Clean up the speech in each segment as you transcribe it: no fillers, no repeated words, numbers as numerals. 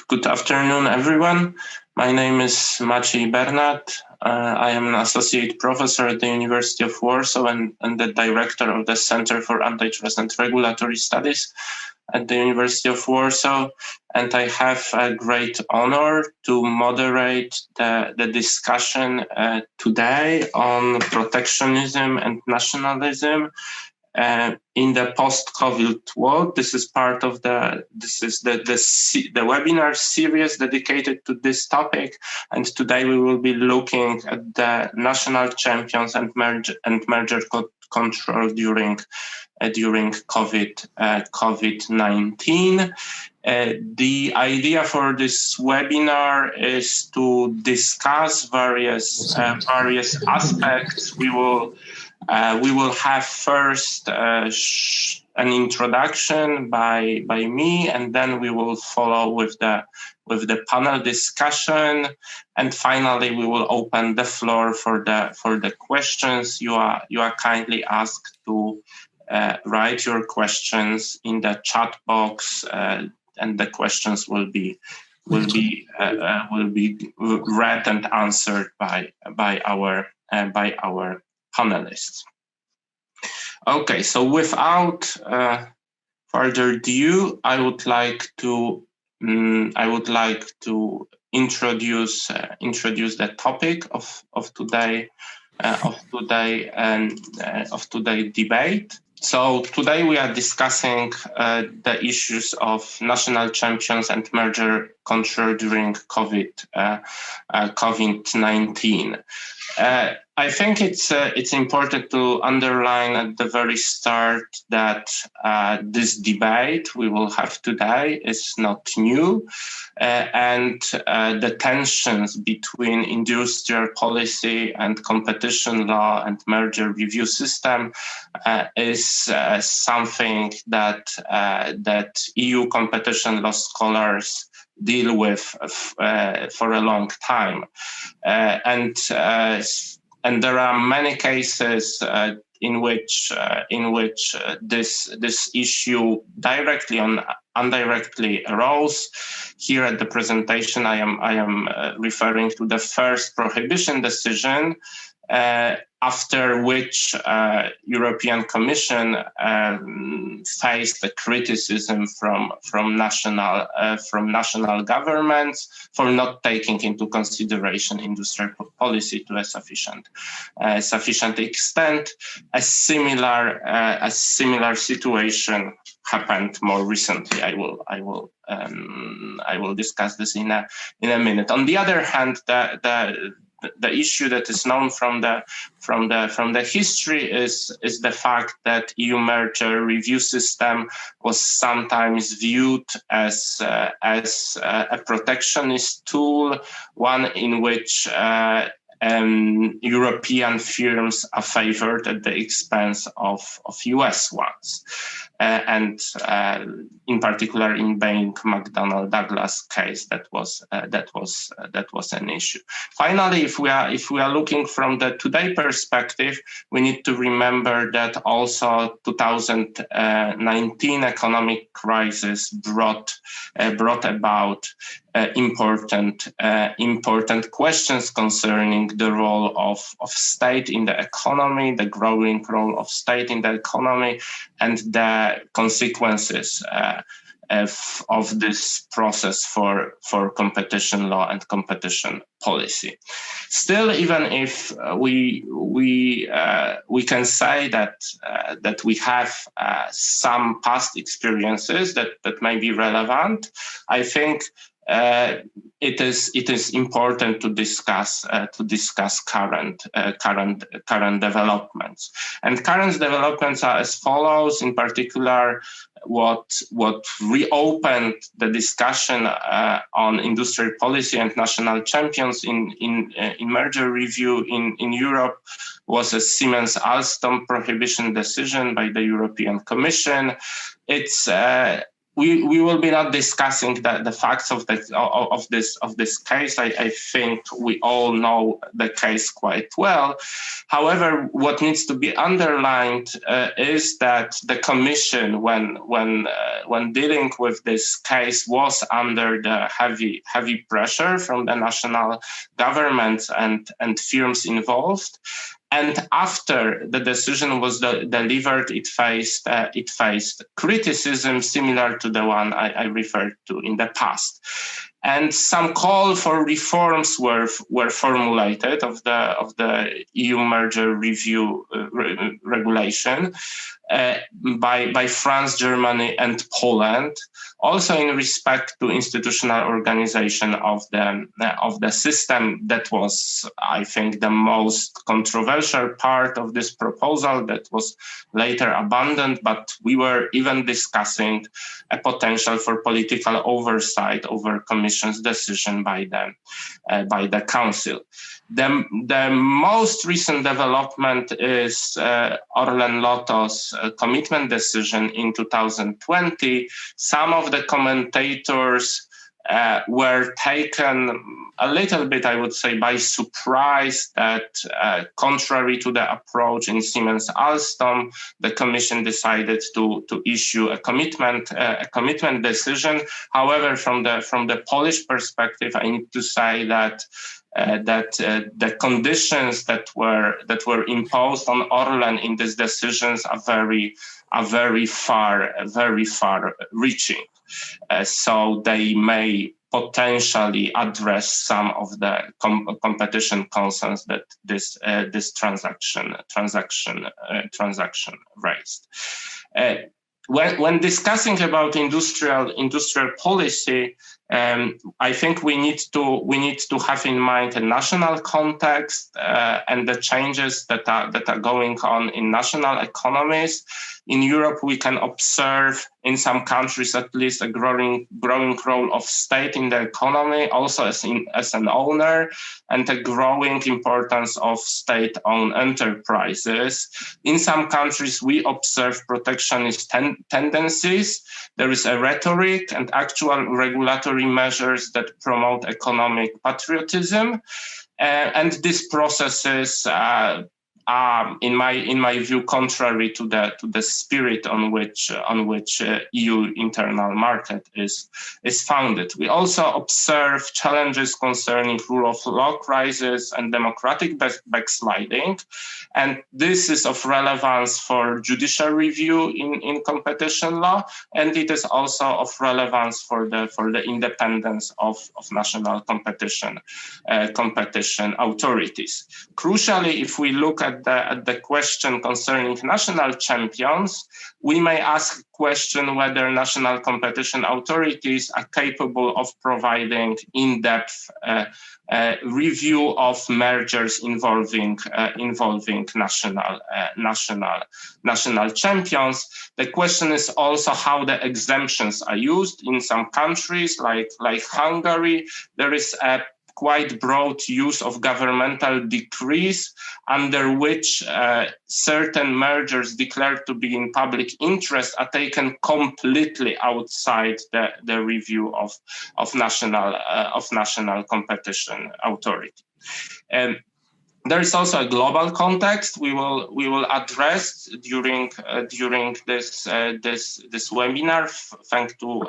Good afternoon, everyone. My name is Maciej Bernatt. I am an associate professor at the University of Warsaw and the director of the Center for Antitrust and Regulatory Studies at the University of Warsaw. And I have a great honor to moderate the discussion today on protectionism and nationalism in the post-COVID world. This is part of the webinar series dedicated to this topic, and today we will be looking at the national champions and merger control during COVID-19. The idea for this webinar is to discuss various aspects. We will have first an introduction by me, and then we will follow with the panel discussion, and finally we will open the floor for the questions. You are kindly asked to write your questions in the chat box, and the questions will be read and answered by our panelists. Okay, so without further ado, I would like to introduce the topic of today debate. So today we are discussing the issues of national champions and merger control during COVID-19. I think it's important to underline at the very start that this debate we will have today is not new, and the tensions between industrial policy and competition law and merger review system is something that EU competition law scholars deal with for a long time, and there are many cases in which this issue directly and indirectly arose. Here at the presentation, I am referring to the first prohibition decision, after which European Commission faced the criticism from national governments for not taking into consideration industrial policy to a sufficient extent. A similar situation happened more recently. I will discuss this in a minute. On the other hand, the issue that is known from the history is the fact that EU merger review system was sometimes viewed as a protectionist tool, one in which European firms are favored at the expense of US ones, and in particular in Bain McDonnell Douglas case, that was an issue. Finally, if we are looking from the today perspective, we need to remember that also 2019 economic crisis brought about important questions concerning the role of state in the economy, the growing role of state in the economy, and the consequences of this process for competition law and competition policy. Still, even if we can say that we have some past experiences that may be relevant, I think it is important to discuss current developments. And current developments are as follows. In particular, what reopened the discussion on industrial policy and national champions in merger review in Europe was a Siemens-Alstom prohibition decision by the European Commission. It's we will be not discussing the facts of this case. I think we all know the case quite well. However, what needs to be underlined is that the Commission, when dealing with this case, was under the heavy pressure from the national governments and firms involved. And after the decision was delivered, it faced criticism similar to the one I referred to in the past. And some call for reforms were formulated of the EU merger review regulation by France, Germany, and Poland. Also, in respect to institutional organization of the system, that was, I think, the most controversial part of this proposal that was later abandoned. But we were even discussing a potential for political oversight over Commission's decision by the Council. The most recent development is Orlen Lotto's commitment decision in 2020. Some of the commentators were taken a little bit, I would say, by surprise that contrary to the approach in Siemens Alstom, the Commission decided to issue a commitment decision. However, from the Polish perspective, I need to say that the conditions that were imposed on Orlen in these decisions are very far reaching. So they may potentially address some of the competition concerns that this transaction raised. When discussing about industrial policy, I think we need to have in mind a national context and the changes that are going on in national economies. In Europe, we can observe in some countries at least a growing role of state in the economy, also as an owner, and a growing importance of state-owned enterprises. In some countries, we observe protectionist tendencies. There is a rhetoric and actual regulatory measures that promote economic patriotism, and these processes in my view, contrary to the spirit on which EU internal market is founded. We also observe challenges concerning rule of law crisis and democratic backsliding, and this is of relevance for judicial review in competition law, and it is also of relevance for the independence of national competition authorities. Crucially, if we look at the question concerning national champions, we may ask a question whether national competition authorities are capable of providing in-depth review of mergers involving national champions. The question is also how the exemptions are used. In some countries, like Hungary, there is a quite broad use of governmental decrees under which certain mergers declared to be in public interest are taken completely outside the review of national competition authority. There is also a global context we will address during this webinar. Thanks to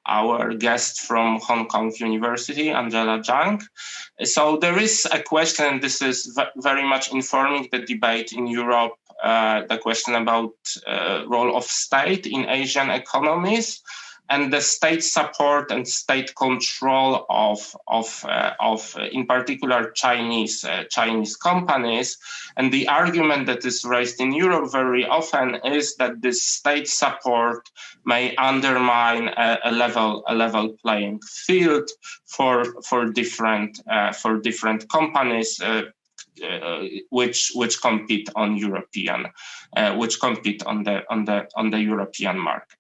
our guest from Hong Kong University, Angela Zhang. So there is a question. This is very much informing the debate in Europe. The question about role of state in Asian economies, and the state support and state control of in particular Chinese companies. And the argument that is raised in Europe very often is that this state support may undermine a level playing field for different companies which compete on European European market.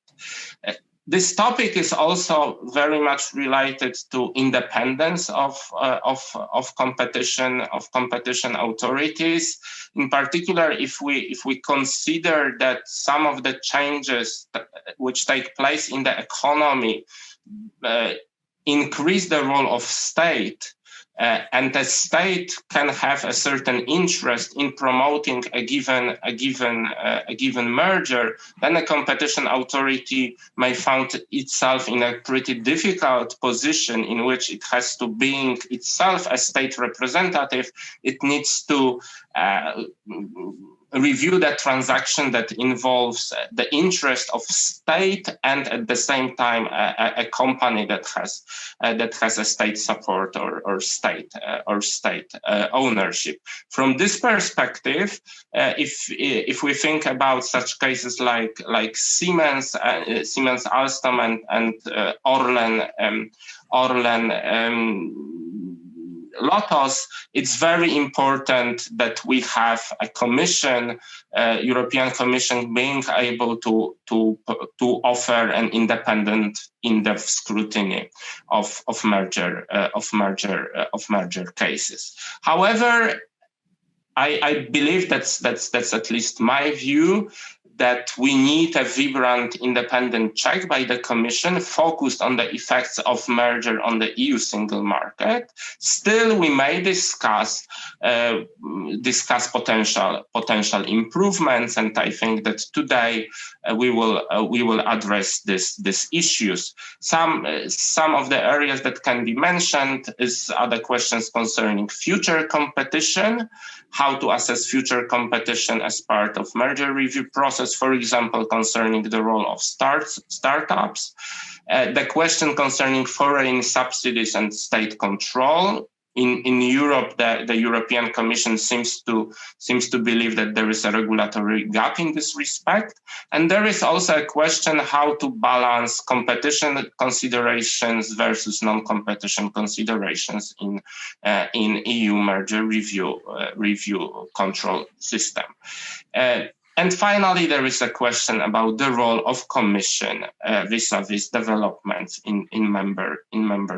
This topic is also very much related to independence of competition authorities. In particular, if we consider that some of the changes which take place in the economy increase the role of state, and the state can have a certain interest in promoting a given merger, then a competition authority may find itself in a pretty difficult position in which it has to, being itself a state representative, it needs to review that transaction that involves the interest of state and at the same time a company that has a state support or state ownership. From this perspective, if we think about such cases like Siemens, Alstom and Orlen Lotos, it's very important that we have a commission, European Commission, being able to offer an independent in-depth scrutiny of merger cases. However, I believe that's at least my view, that we need a vibrant independent check by the Commission focused on the effects of merger on the EU single market. Still, we may discuss potential improvements, and I think that today we will address these issues. Some of the areas that can be mentioned are the questions concerning future competition, how to assess future competition as part of merger review process, for example, concerning the role of startups, the question concerning foreign subsidies and state control. In Europe, the European Commission seems to believe that there is a regulatory gap in this respect. And there is also a question how to balance competition considerations versus non-competition considerations in EU merger review control system. And finally, there is a question about the role of Commission vis-a-vis developments in member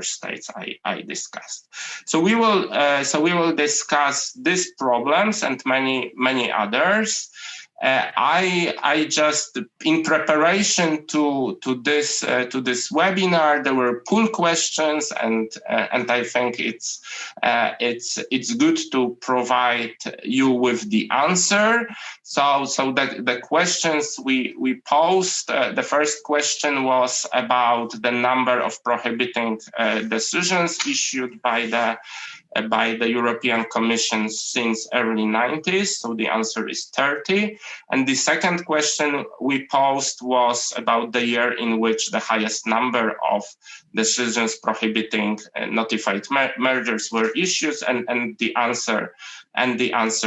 states I discussed. So we will discuss these problems and many others. I just, in preparation to this webinar, there were poll questions, and I think it's good to provide you with the answer. So the questions we posed, the first question was about the number of prohibiting decisions issued by the European Commission since early 90s. So the answer is 30. And the second question we posed was about the year in which the highest number of decisions prohibiting notified mergers were issued, and the answer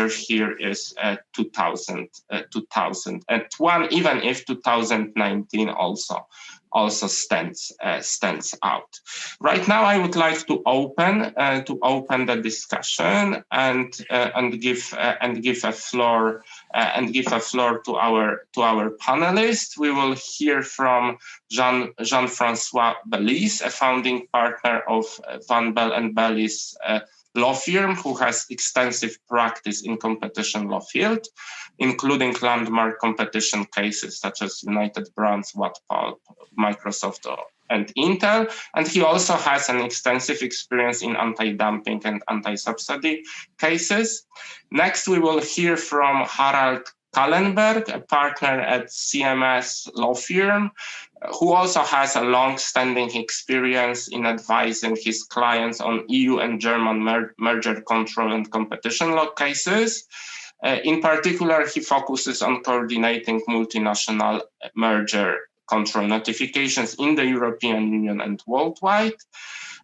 here is 2001, even if 2019 also stands out. Right now, I would like to open the discussion and give a floor to our panelists. We will hear from Jean-François Bellis, a founding partner of Bael Bellis law firm, who has extensive practice in competition law field, including landmark competition cases such as United Brands, Wattpal, Microsoft, and Intel. And he also has an extensive experience in anti-dumping and anti-subsidy cases. Next, we will hear from Harald Kahlenberg, a partner at CMS law firm, who also has a long-standing experience in advising his clients on EU and German merger control and competition law cases. In particular, he focuses on coordinating multinational merger control notifications in the European Union and worldwide.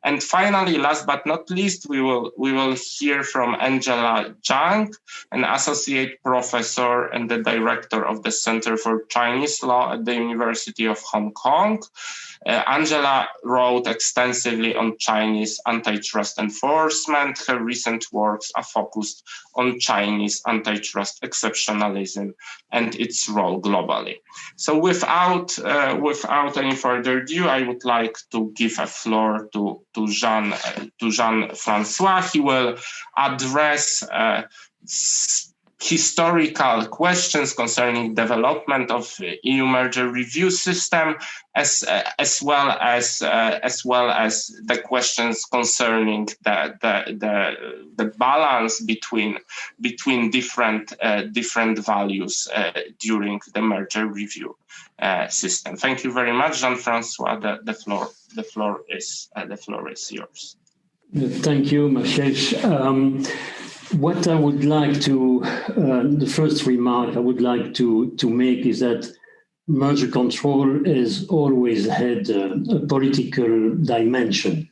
And finally, last but not least, we will hear from Angela Zhang, an associate professor and the director of the Center for Chinese Law at the University of Hong Kong. Angela wrote extensively on Chinese antitrust enforcement. Her recent works are focused on Chinese antitrust exceptionalism and its role globally. So without any further ado, I would like to give a floor to Jean-François. He will address historical questions concerning development of EU merger review system, as well as the questions concerning the balance between different values during the merger review system. Thank you very much, Jean-François. The floor is yours. Thank you, Maciej. What I would like to, the first remark I would like to make is that merger control has always had a political dimension.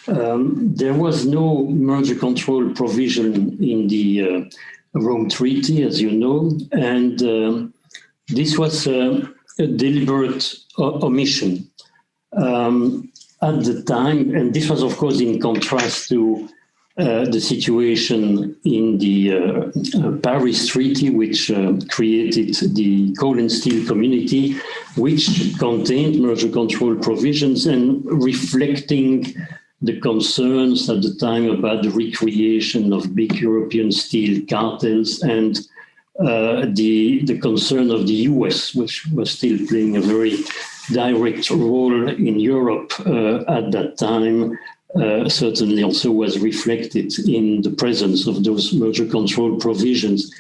There was no merger control provision in the Rome Treaty, as you know, and this was a deliberate omission at the time, and this was, of course, in contrast to the situation in the Paris Treaty, which created the coal and steel community, which contained merger control provisions and reflecting the concerns at the time about the recreation of big European steel cartels and the concern of the US, which was still playing a very direct role in Europe at that time. Certainly also was reflected in the presence of those merger control provisions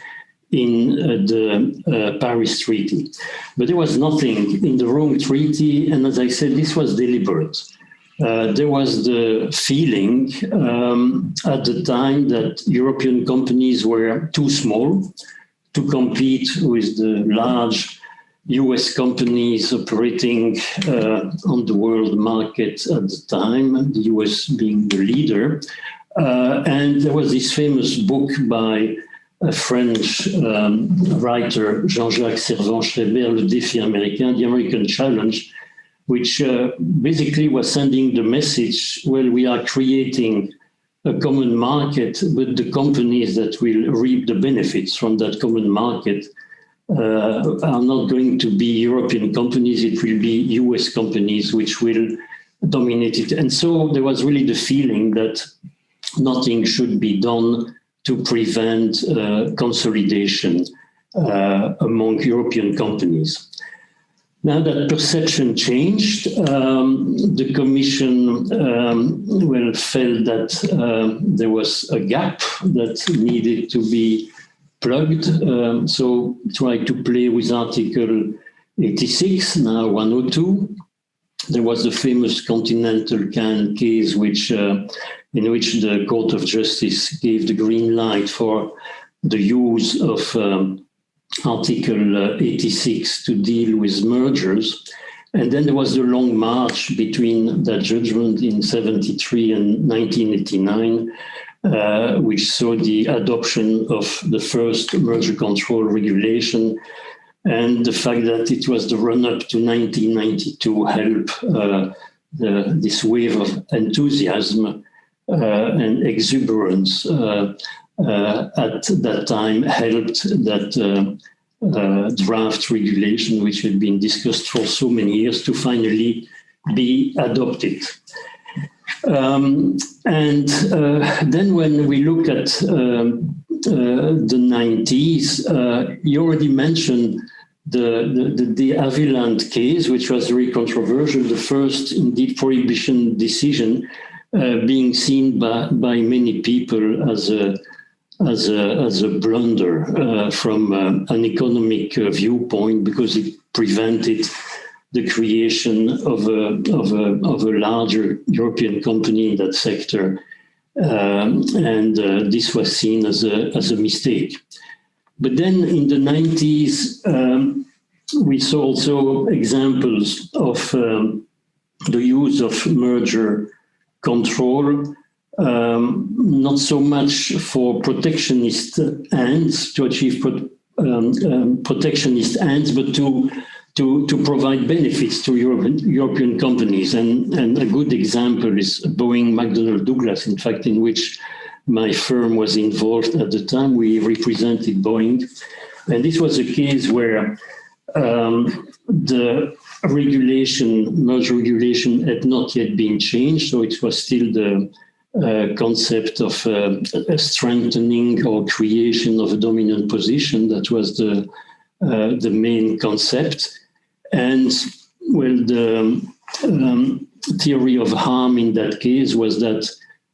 in the Paris Treaty. But there was nothing in the Rome Treaty, and as I said, this was deliberate. There was the feeling at the time that European companies were too small to compete with the large US companies operating on the world market at the time, the US being the leader. And there was this famous book by a French writer, Jean-Jacques Servan-Schreiber, Le Défi Américain, The American Challenge, which basically was sending the message, well, we are creating a common market, but the companies that will reap the benefits from that common market are not going to be European companies, it will be US companies which will dominate it. And so there was really the feeling that nothing should be done to prevent consolidation among European companies. Now that perception changed, the Commission felt that there was a gap that needed to be plugged, so tried to play with Article 86, now 102. There was the famous Continental Can case, in which the Court of Justice gave the green light for the use of Article 86 to deal with mergers. And then there was the long march between that judgment in 73 and 1989, which saw the adoption of the first merger control regulation, and the fact that it was the run-up to 1992 helped this wave of enthusiasm and exuberance at that time helped that draft regulation, which had been discussed for so many years, to finally be adopted. And then when we look at the 90s, you already mentioned the Aviland case, which was very controversial, the first indeed prohibition decision being seen by many people as a blunder from an economic viewpoint, because it prevented the creation of a larger European company in that sector, and this was seen as a mistake. But then in the 90s, we saw also examples of the use of merger control, not so much for protectionist ends, to achieve protectionist ends, but to provide benefits to European companies. And a good example is Boeing McDonnell Douglas, in fact, in which my firm was involved at the time. We represented Boeing. And this was a case where the merger regulation had not yet been changed, so it was still the concept of a strengthening or creation of a dominant position that was the main concept. And well, the theory of harm in that case was that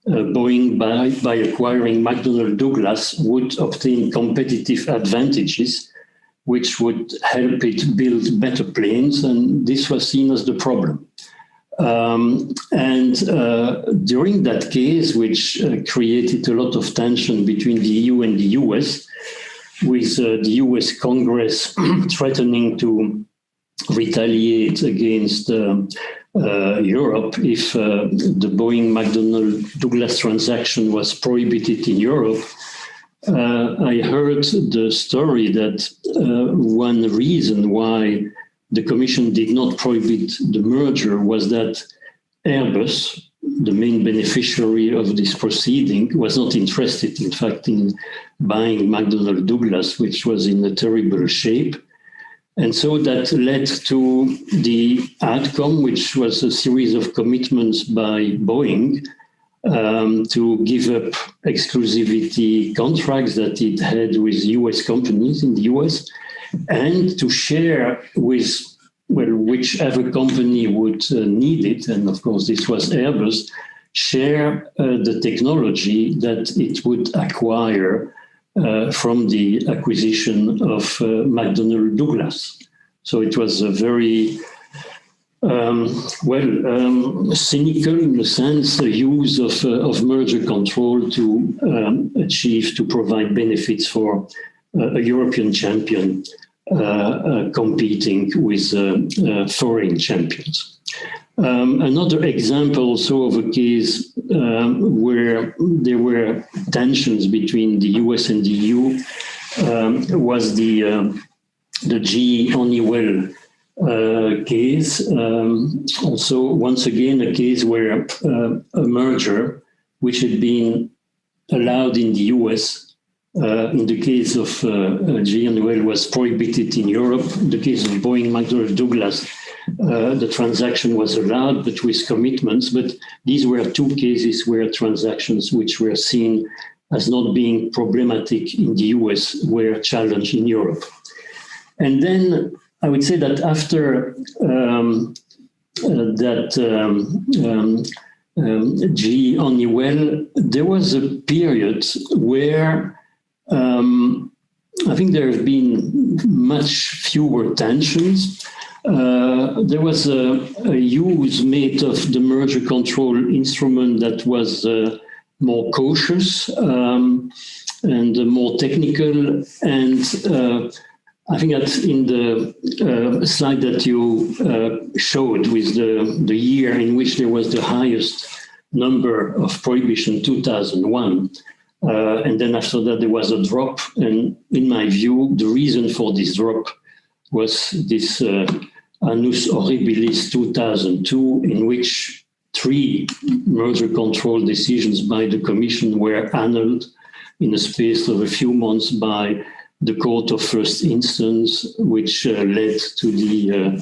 Boeing, by acquiring McDonnell Douglas, would obtain competitive advantages which would help it build better planes, and this was seen as the problem. During that case, which created a lot of tension between the EU and the US, with the US Congress threatening to retaliate against Europe if the Boeing McDonnell Douglas transaction was prohibited in Europe, I heard the story that one reason why the Commission did not prohibit the merger was that Airbus, the main beneficiary of this proceeding, was not interested, in fact, in buying McDonnell Douglas, which was in a terrible shape. And so that led to the outcome, which was a series of commitments by Boeing to give up exclusivity contracts that it had with US companies in the US, and to share with, well, whichever company would need it, and of course this was Airbus, share the technology that it would acquire from the acquisition of McDonnell Douglas. So it was a very cynical, in a sense, use of merger control to provide benefits for a European champion competing with foreign champions. Another example also of a case where there were tensions between the US and the EU was the GE Honeywell case. Also, once again, a case where a merger, which had been allowed in the US, in the case of GE Honeywell, was prohibited in Europe. In the case of Boeing McDonnell Douglas, the transaction was allowed, but with commitments. But these were two cases where transactions which were seen as not being problematic in the US were challenged in Europe. And then I would say that after GE Honeywell, there was a period where I think there have been much fewer tensions. There was a use made of the merger control instrument that was more cautious and more technical. And I think that in the slide that you showed with the year in which there was the highest number of prohibition, 2001, and then after that there was a drop. And in my view, the reason for this drop was this Annus Horribilis 2002, in which 3 merger control decisions by the Commission were annulled in a space of a few months by the Court of First Instance, which led to the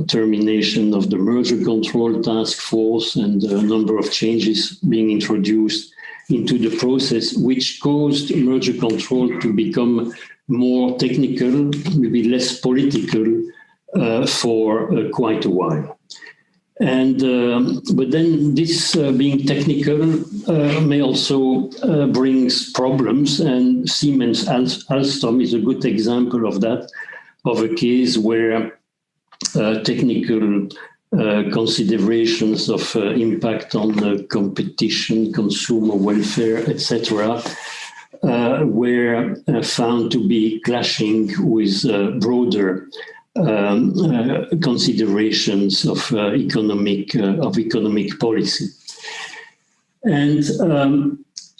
termination of the merger control task force and a number of changes being introduced into the process, which caused merger control to become more technical, maybe less political, for quite a while. And but then this being technical may also brings problems, and Siemens Alstom is a good example of that, of a case where technical considerations of impact on competition, consumer welfare, etc., were found to be clashing with broader considerations of economic policy. And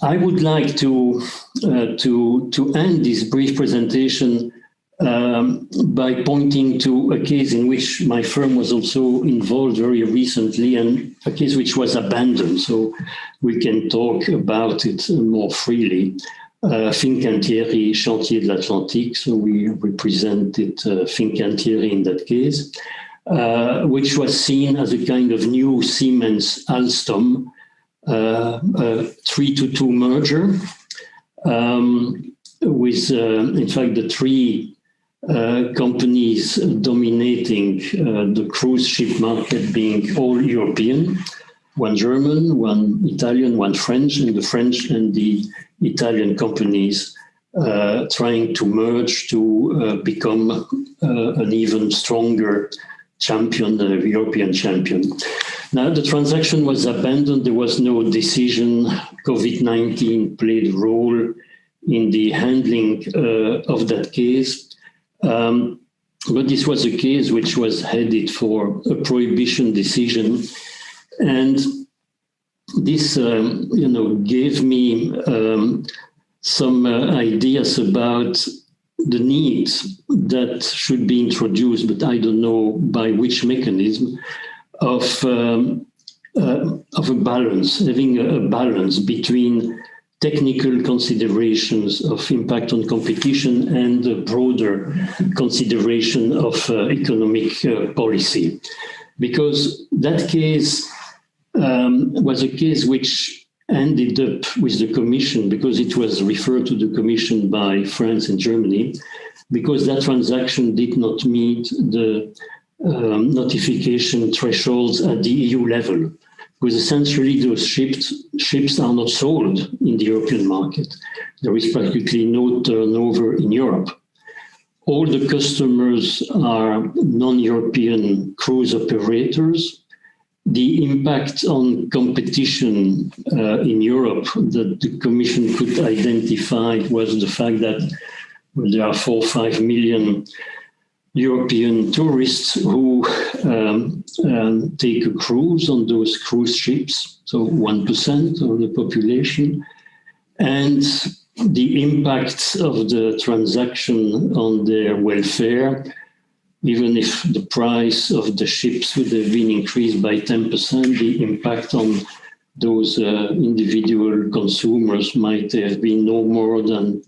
I would like to end this brief presentation by pointing to a case in which my firm was also involved very recently, and a case which was abandoned, so we can talk about it more freely. Fincantieri Chantier de l'Atlantique, so we represented Fincantieri in that case, which was seen as a kind of new Siemens Alstom 3-to-2 merger, with, in fact, the three companies dominating the cruise ship market being all European, one German, one Italian, one French, and the French and the Italian companies trying to merge to become an even stronger champion, the European champion. Now, the transaction was abandoned. There was no decision. COVID-19 played a role in the handling of that case. But this was a case which was headed for a prohibition decision. And this, gave me some ideas about the needs that should be introduced, but I don't know by which mechanism, of a balance, having a balance between technical considerations of impact on competition and the broader consideration of economic policy. Because that case was a case which ended up with the Commission, because it was referred to the Commission by France and Germany, because that transaction did not meet the notification thresholds at the EU level. Because essentially those ships are not sold in the European market. There is practically no turnover in Europe. All the customers are non-European cruise operators. The impact on competition in Europe that the Commission could identify was the fact that there are 4 or 5 million European tourists who take a cruise on those cruise ships, so 1% of the population. And the impact of the transaction on their welfare, even if the price of the ships would have been increased by 10%, the impact on those individual consumers might have been no more than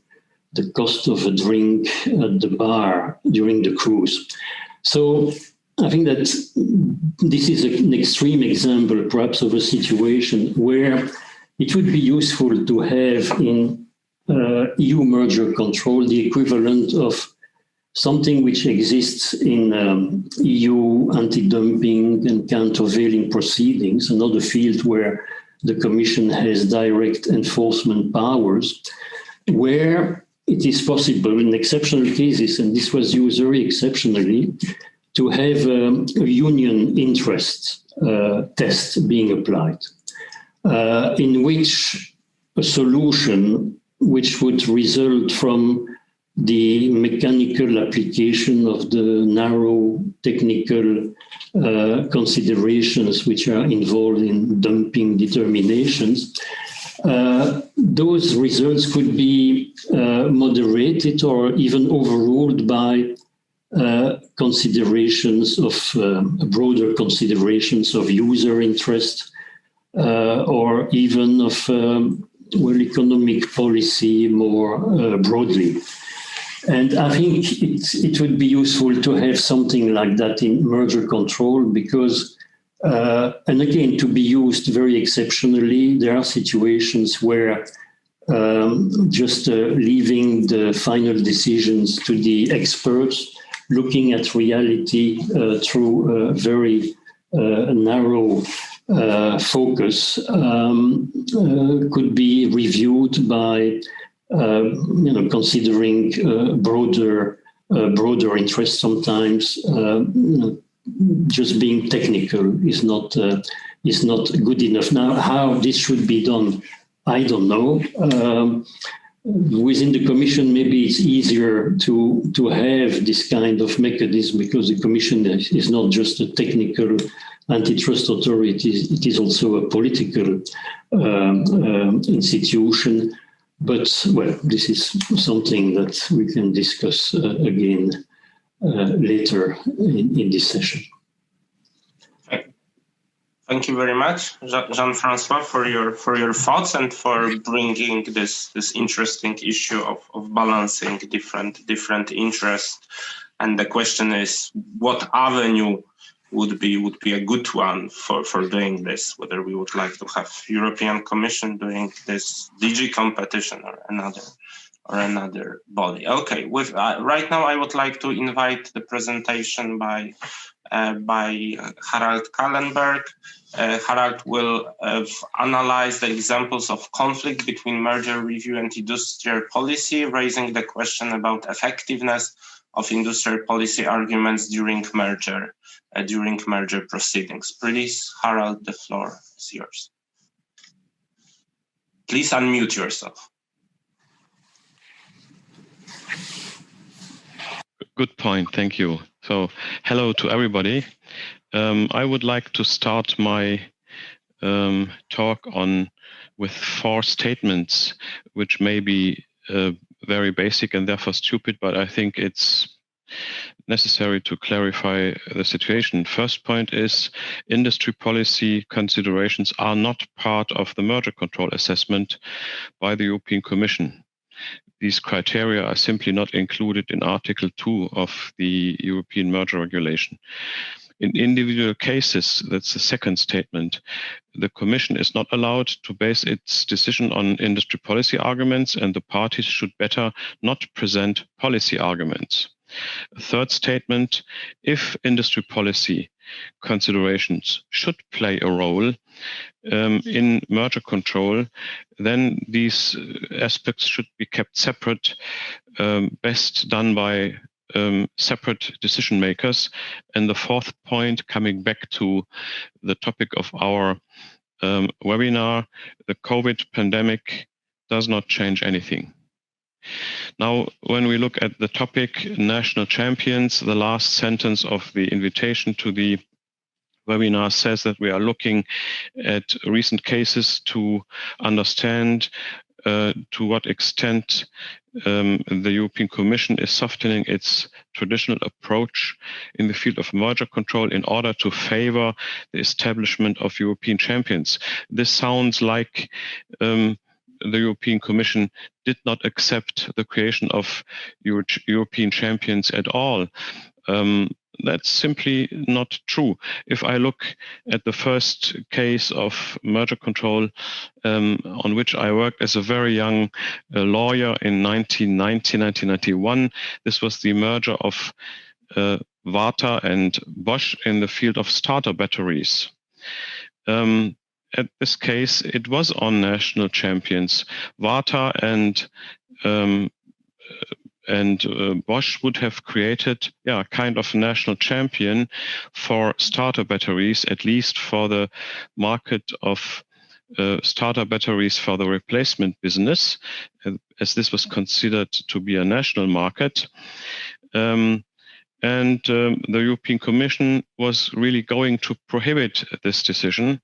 the cost of a drink at the bar during the cruise. So I think that this is an extreme example, perhaps, of a situation where it would be useful to have in EU merger control the equivalent of something which exists in EU anti-dumping and countervailing proceedings, another field where the Commission has direct enforcement powers, where it is possible in exceptional cases, and this was used very exceptionally, to have a union interest test being applied, in which a solution which would result from the mechanical application of the narrow technical considerations which are involved in dumping determinations, those results could be moderated or even overruled by considerations of broader considerations of user interest or even of economic policy more broadly. And I think it would be useful to have something like that in merger control because, and again, to be used very exceptionally, there are situations where just leaving the final decisions to the experts, looking at reality through a very narrow focus could be reviewed by considering broader interests. Sometimes just being technical is not good enough. Now, how this should be done, I don't know. within the Commission, maybe it's easier to have this kind of mechanism because the Commission is not just a technical antitrust authority, it is also a political institution. But, well, this is something that we can discuss again later in this session. Thank you very much, Jean-François, for your thoughts and for bringing this interesting issue of balancing different interests. And the question is, what avenue would be a good one for doing this? Whether we would like to have European Commission doing this, DG competition, or another body. Okay, right now I would like to invite the presentation by Harald Kahlenberg. Harald will analyze the examples of conflict between merger review and industrial policy, raising the question about effectiveness of industrial policy arguments during merger proceedings. Please, Harald, the floor is yours. Please unmute yourself. Good point, thank you. So, hello to everybody. I would like to start my talk with 4 statements, which may be very basic and therefore stupid, but I think it's necessary to clarify the situation. First point is industry policy considerations are not part of the merger control assessment by the European Commission. These criteria are simply not included in Article 2 of the European Merger Regulation. In individual cases, that's the second statement, the Commission is not allowed to base its decision on industry policy arguments, and the parties should better not present policy arguments. A third statement, if industry policy considerations should play a role in merger control, then these aspects should be kept separate, best done by separate decision makers. And the fourth point, coming back to the topic of our webinar, the COVID pandemic does not change anything. Now, when we look at the topic, national champions, the last sentence of the invitation to the webinar says that we are looking at recent cases to understand to what extent the European Commission is softening its traditional approach in the field of merger control in order to favor the establishment of European champions. This sounds like the European Commission did not accept the creation of European champions at all. That's simply not true. If I look at the first case of merger control on which I worked as a very young lawyer in 1991, this was the merger of Varta and Bosch in the field of starter batteries. At this case, it was on national champions. Varta and Bosch would have created a kind of national champion for starter batteries, at least for the market of starter batteries for the replacement business, as this was considered to be a national market. And the European Commission was really going to prohibit this decision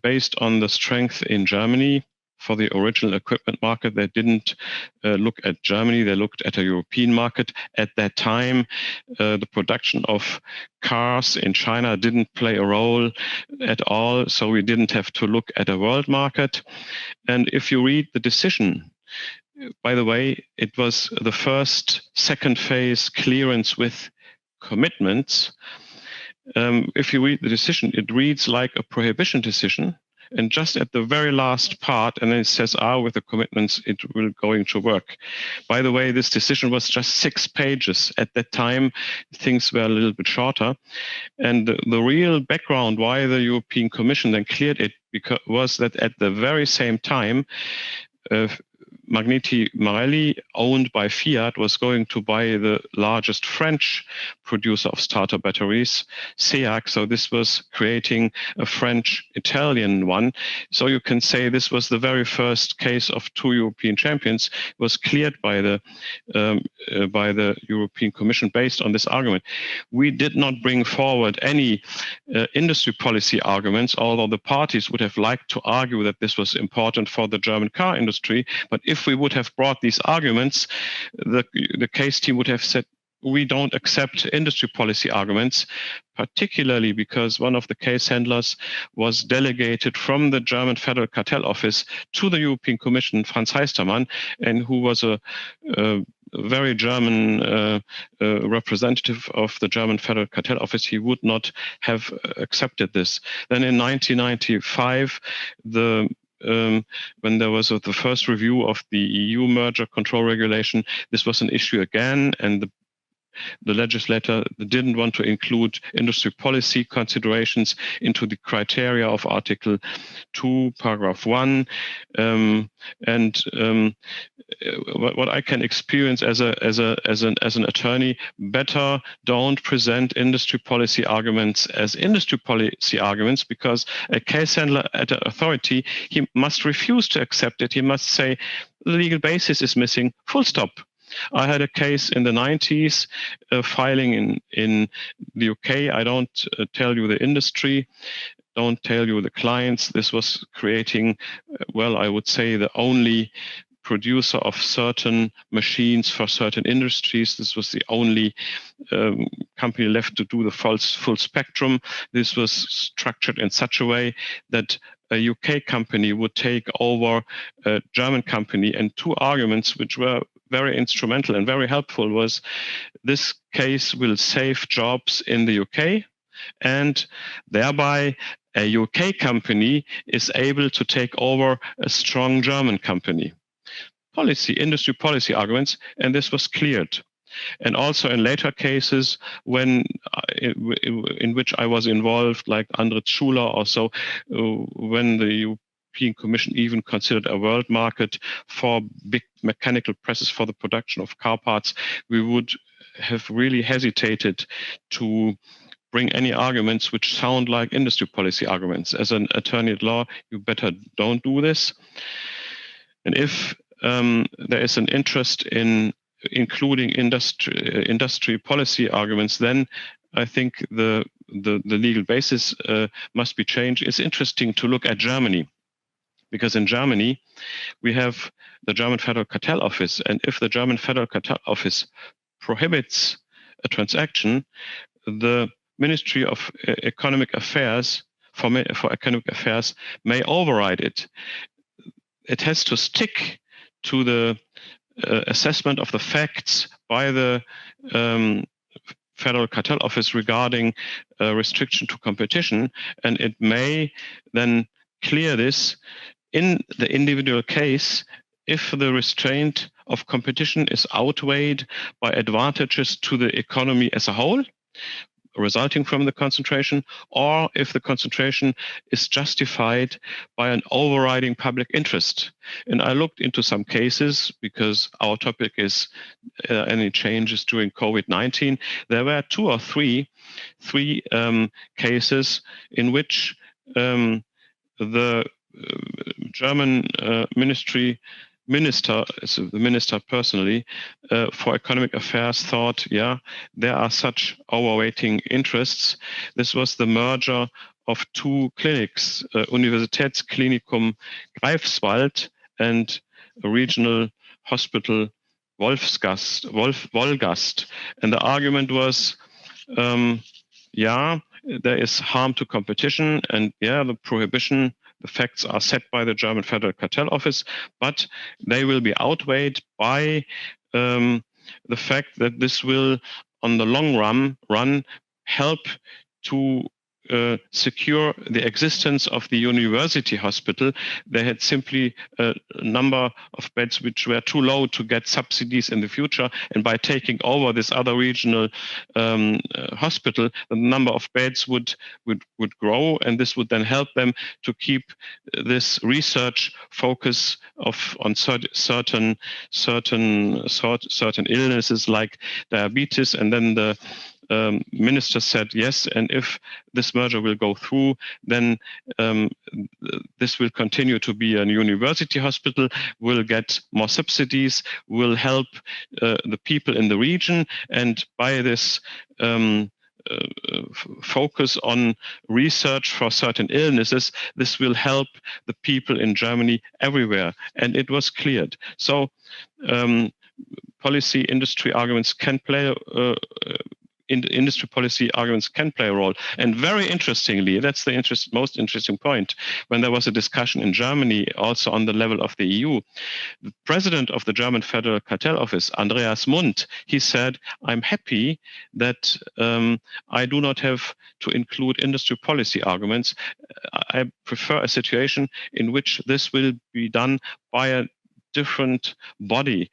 based on the strength in Germany. For the original equipment market, they didn't look at Germany, they looked at a European market. At that time, the production of cars in China didn't play a role at all, so we didn't have to look at a world market. And if you read the decision, by the way, it was the second phase clearance with commitments. If you read the decision, it reads like a prohibition decision. And just at the very last part, and then it says, with the commitments, it will going to work. By the way, this decision was just 6 pages. At that time, things were a little bit shorter. And the real background why the European Commission then cleared it was that at the very same time, Magneti Marelli, owned by Fiat, was going to buy the largest French producer of starter batteries, SEAC. So this was creating a French-Italian one. So you can say this was the very first case of two European champions. It was cleared by the European Commission based on this argument. We did not bring forward any industry policy arguments, although the parties would have liked to argue that this was important for the German car industry. But if we would have brought these arguments, the case team would have said, we don't accept industry policy arguments, particularly because one of the case handlers was delegated from the German Federal Cartel Office to the European Commission, Franz Heistermann, and who was a very German representative of the German Federal Cartel Office. He would not have accepted this. Then in 1995, when there was the first review of the EU merger control regulation, this was an issue again, and the legislator didn't want to include industry policy considerations into the criteria of Article 2, Paragraph 1. What I can experience as an attorney, better don't present industry policy arguments as industry policy arguments, because a case handler at an authority, he must refuse to accept it. He must say the legal basis is missing, full stop. I had a case in the 90s filing in the UK. I don't tell you the industry, don't tell you the clients. This was creating, well, I would say the only producer of certain machines for certain industries. This was the only company left to do the full spectrum. This was structured in such a way that a UK company would take over a German company, and two arguments which were very instrumental and very helpful was this case will save jobs in the UK, and thereby a UK company is able to take over a strong German company. Industry policy arguments, and this was cleared. And also in later cases, when in which I was involved, like Andritz Schuler or so, when the European Commission even considered a world market for big mechanical presses for the production of car parts, we would have really hesitated to bring any arguments which sound like industry policy arguments. As an attorney at law, you better don't do this. And if there is an interest in including industry policy arguments, then I think the legal basis must be changed. It's interesting to look at Germany, because in Germany we have the German Federal Cartel Office, and if the German Federal Cartel Office prohibits a transaction, the Ministry of Economic Affairs for Economic Affairs may override it. It has to stick to the assessment of the facts by the Federal Cartel Office regarding restriction to competition, and it may then clear this in the individual case if the restraint of competition is outweighed by advantages to the economy as a whole resulting from the concentration, or if the concentration is justified by an overriding public interest. And I looked into some cases, because our topic is any changes during COVID-19. There were two or three cases in which the German the minister personally for economic affairs thought, yeah, there are such overweighting interests. This was the merger of two clinics, Universitätsklinikum Greifswald and a regional hospital Wolgast. And the argument was, yeah, there is harm to competition, and yeah, the prohibition, the facts are set by the German Federal Cartel Office, but they will be outweighed by the fact that this will, on the long run, help to secure the existence of the university hospital. They had simply a number of beds which were too low to get subsidies in the future, and by taking over this other regional hospital, the number of beds would grow, and this would then help them to keep this research focus on certain illnesses like diabetes. And then the minister said yes, and if this merger will go through, then this will continue to be a university hospital, will get more subsidies, will help the people in the region, and by this focus on research for certain illnesses, this will help the people in Germany everywhere. And it was cleared. So policy industry arguments can play industry policy arguments can play a role. And very interestingly, that's the most interesting point, when there was a discussion in Germany, also on the level of the EU, the president of the German Federal Cartel Office, Andreas Mundt, he said, I'm happy that I do not have to include industry policy arguments. I prefer a situation in which this will be done by a different body,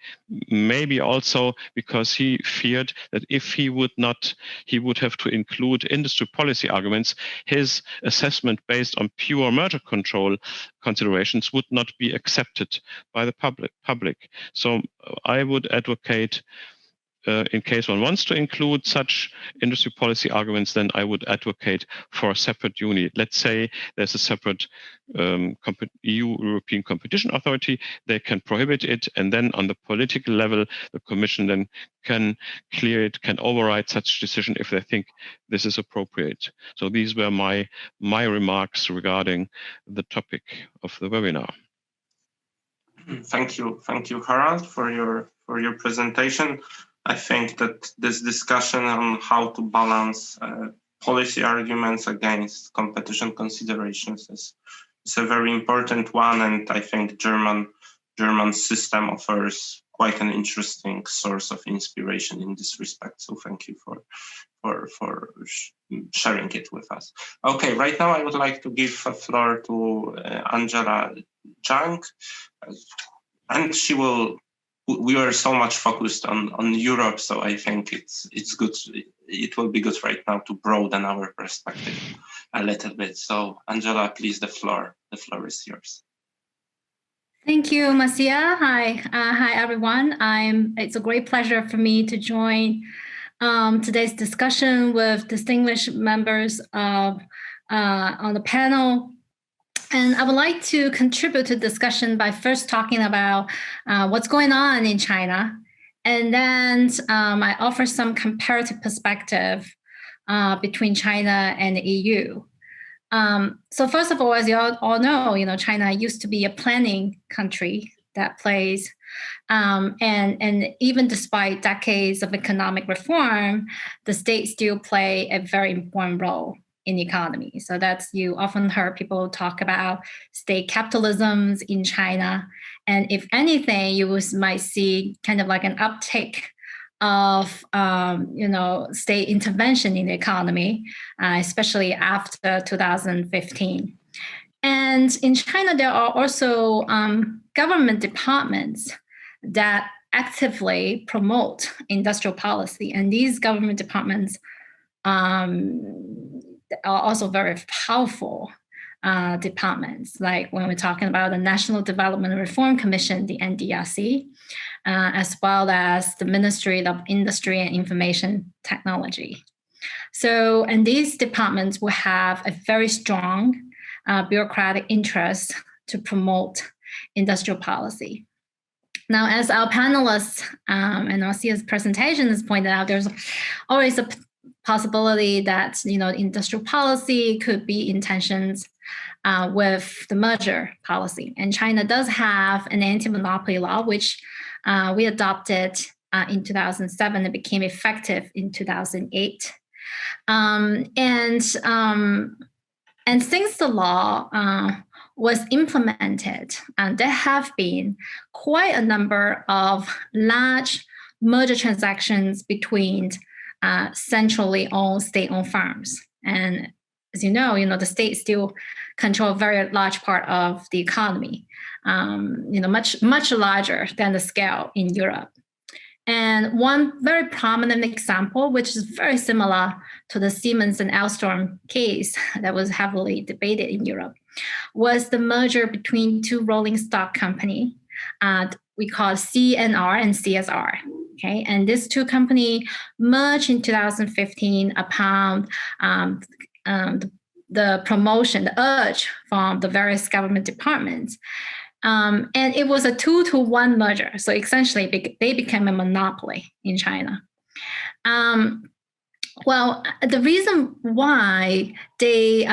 maybe also because he feared that if he would have to include industry policy arguments, his assessment based on pure merger control considerations would not be accepted by the public. So I would advocate, in case one wants to include such industry policy arguments, then I would advocate for a separate unit. Let's say there's a separate European Competition Authority, they can prohibit it, and then on the political level, the Commission then can clear it, can override such decision if they think this is appropriate. So these were my remarks regarding the topic of the webinar. Thank you, Harald, for your presentation. I think that this discussion on how to balance policy arguments against competition considerations is a very important one, and I think German system offers quite an interesting source of inspiration in this respect. So thank you for sharing it with us. Okay, right now I would like to give the floor to Angela Zhang, and she will. We were so much focused on Europe, so I think it's good. It will be good right now to broaden our perspective a little bit. So, Angela, please, the floor is yours. Thank you, Maciej. Hi everyone. It's a great pleasure for me to join today's discussion with distinguished members of on the panel. And I would like to contribute to the discussion by first talking about what's going on in China. And then I offer some comparative perspective between China and the EU. So first of all, as you all know, China used to be a planning country that plays, and even despite decades of economic reform, the state still play a very important role in the economy. So you often heard people talk about state capitalisms in China. And if anything, you might see kind of like an uptick of, state intervention in the economy, especially after 2015. And in China, there are also government departments that actively promote industrial policy. And these government departments are also very powerful departments, like when we're talking about the National Development Reform Commission, the NDRC, as well as the Ministry of Industry and Information Technology. So, and these departments will have a very strong bureaucratic interest to promote industrial policy. Now, as our panelists and Maciej's presentation has pointed out, there's always a possibility that industrial policy could be in tensions with the merger policy. And China does have an anti-monopoly law, which we adopted in 2007 and became effective in 2008. And since the law was implemented, there have been quite a number of large merger transactions between centrally owned state-owned firms. And as you know, the state still control a very large part of the economy, much, much larger than the scale in Europe. And one very prominent example, which is very similar to the Siemens and Alstom case that was heavily debated in Europe, was the merger between two rolling stock companies. We call CNR and CSR. Okay, and these two companies merged in 2015 upon the promotion, the urge from the various government departments. And it was a 2-to-1 merger. So essentially, they became a monopoly in China. Well, the reason why the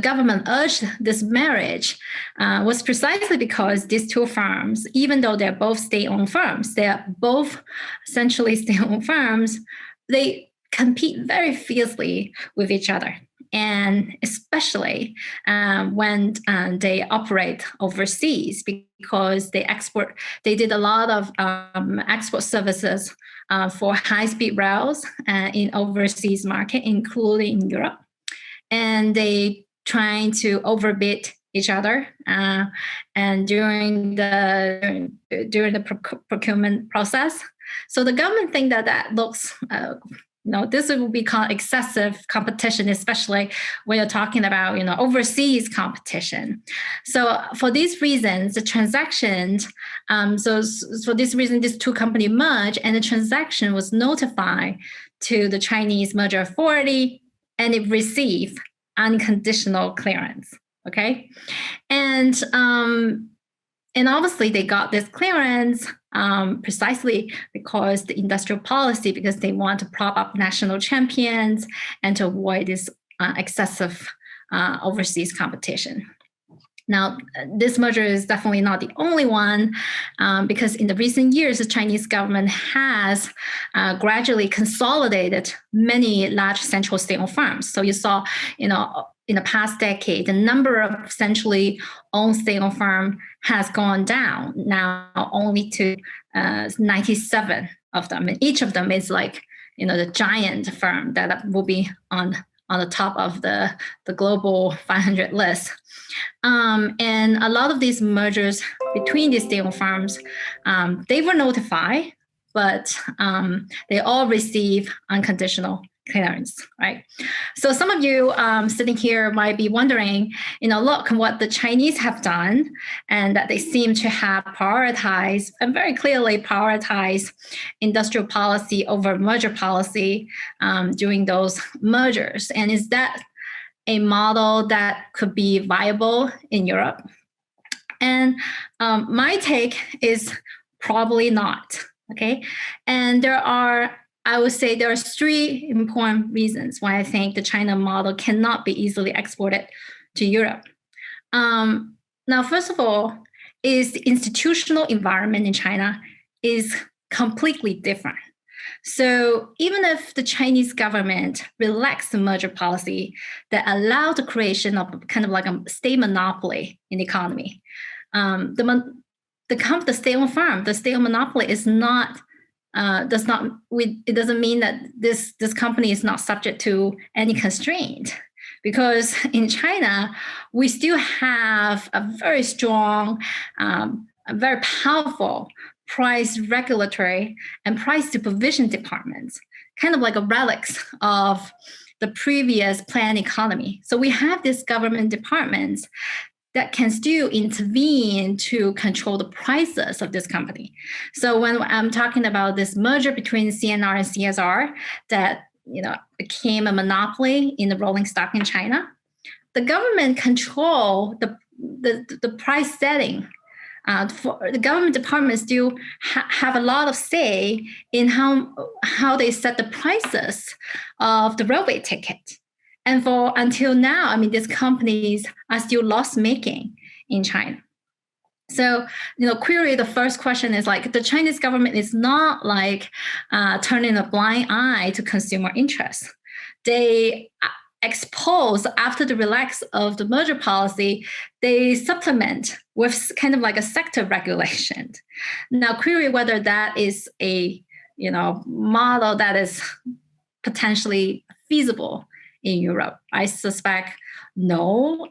government urged this marriage was precisely because these two firms, even though they're both state-owned firms, they're both essentially state-owned firms, they compete very fiercely with each other. And especially when they operate overseas, because they did a lot of export services for high-speed rails in overseas market, including Europe. And they trying to overbid each other. And during the procurement process. So the government think that looks this will be called excessive competition, especially when you're talking about, overseas competition. So for these reasons, the transactions, for this reason, these two companies merged, and the transaction was notified to the Chinese Merger Authority, and it received unconditional clearance. Okay, and obviously they got this clearance precisely because the industrial policy, because they want to prop up national champions and to avoid this excessive overseas competition. Now, this merger is definitely not the only one, because in the recent years, the Chinese government has gradually consolidated many large central state-owned firms. So you saw, in the past decade, the number of centrally owned state-owned firms has gone down now only to 97 of them. And each of them is like, the giant firm that will be on the top of the global 500 list. And a lot of these mergers between these state-owned firms, they were notified, but they all receive unconditional clearance, right? So some of you sitting here might be wondering, look what the Chinese have done, and that they seem to have prioritized, and very clearly prioritized, industrial policy over merger policy during those mergers. And is that a model that could be viable in Europe? And my take is probably not, okay? And I would say there are three important reasons why I think the China model cannot be easily exported to Europe. Now, first of all, is the institutional environment in China is completely different. So even if the Chinese government relaxed the merger policy that allowed the creation of kind of like a state monopoly in the economy, the state-owned firm, the state-owned monopoly is not. It doesn't mean that this company is not subject to any constraint, because in China, we still have a very strong, a very powerful price regulatory and price supervision departments, kind of like a relics of the previous planned economy. So we have these government departments that can still intervene to control the prices of this company. So when I'm talking about this merger between CNR and CSR that became a monopoly in the rolling stock in China, the government control the price setting. The government departments still have a lot of say in how they set the prices of the railway ticket. And until now, these companies are still loss-making in China. So, clearly the first question is like, the Chinese government is not like turning a blind eye to consumer interests. They expose, after the relax of the merger policy, they supplement with kind of like a sector regulation. Now, query whether that is a model that is potentially feasible in Europe? I suspect no,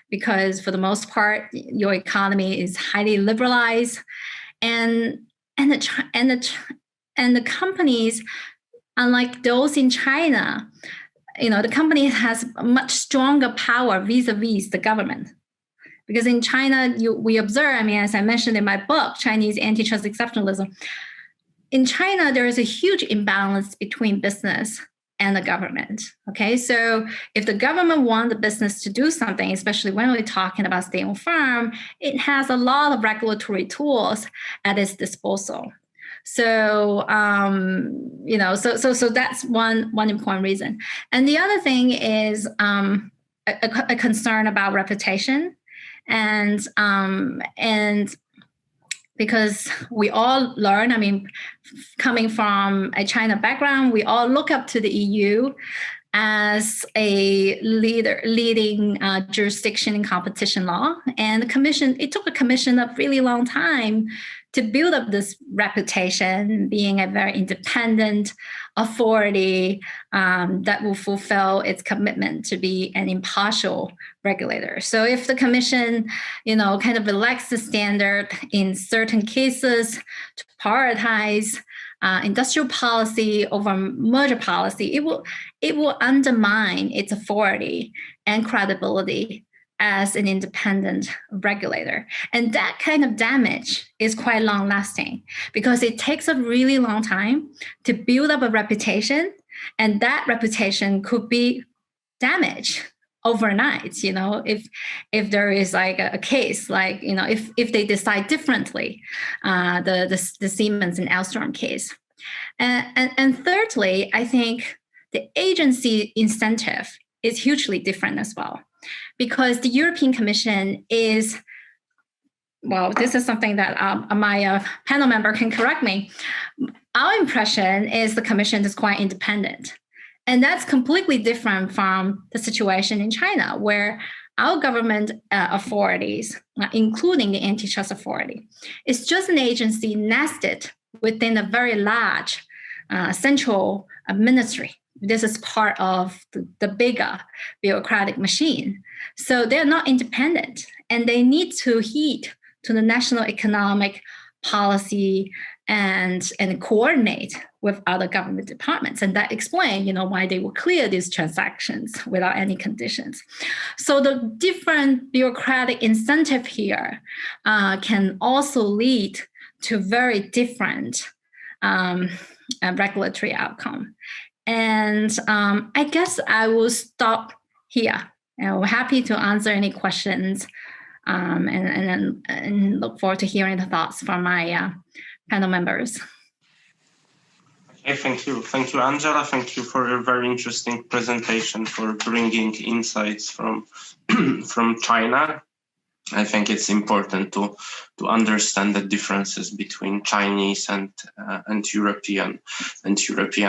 because for the most part, your economy is highly liberalized, and the companies, unlike those in China, the company has a much stronger power vis-a-vis the government. Because in China, we observe, as I mentioned in my book, Chinese Antitrust Exceptionalism, in China, there is a huge imbalance between business and the government. Okay, so if the government wants the business to do something, especially when we're talking about state-owned firm, it has a lot of regulatory tools at its disposal. So, so that's one important reason. And the other thing is a concern about reputation, and because we all learn, coming from a China background, we all look up to the EU as a leading jurisdiction in competition law. And it took the Commission a really long time to build up this reputation, being a very independent authority that will fulfill its commitment to be an impartial regulator. So if the Commission, kind of relax the standard in certain cases to prioritize industrial policy over merger policy, it will undermine its authority and credibility as an independent regulator. And that kind of damage is quite long-lasting because it takes a really long time to build up a reputation, and that reputation could be damaged overnight, if there is like a case, like, if they decide differently, the Siemens and Alstom case. And thirdly, I think the agency incentive is hugely different as well, because the European Commission is, this is something that my panel member can correct me. Our impression is the Commission is quite independent. And that's completely different from the situation in China, where our government authorities, including the antitrust authority, is just an agency nested within a very large central ministry. This is part of the bigger bureaucratic machine. So they're not independent, and they need to heed to the national economic policy and coordinate with other government departments. And that explains, why they will clear these transactions without any conditions. So the different bureaucratic incentive here can also lead to very different regulatory outcome. And I guess I will stop here. And I'm happy to answer any questions and look forward to hearing the thoughts from my panel members. Okay, thank you. Thank you, Angela. Thank you for your very interesting presentation, for bringing insights from China. I think it's important to understand the differences between Chinese and European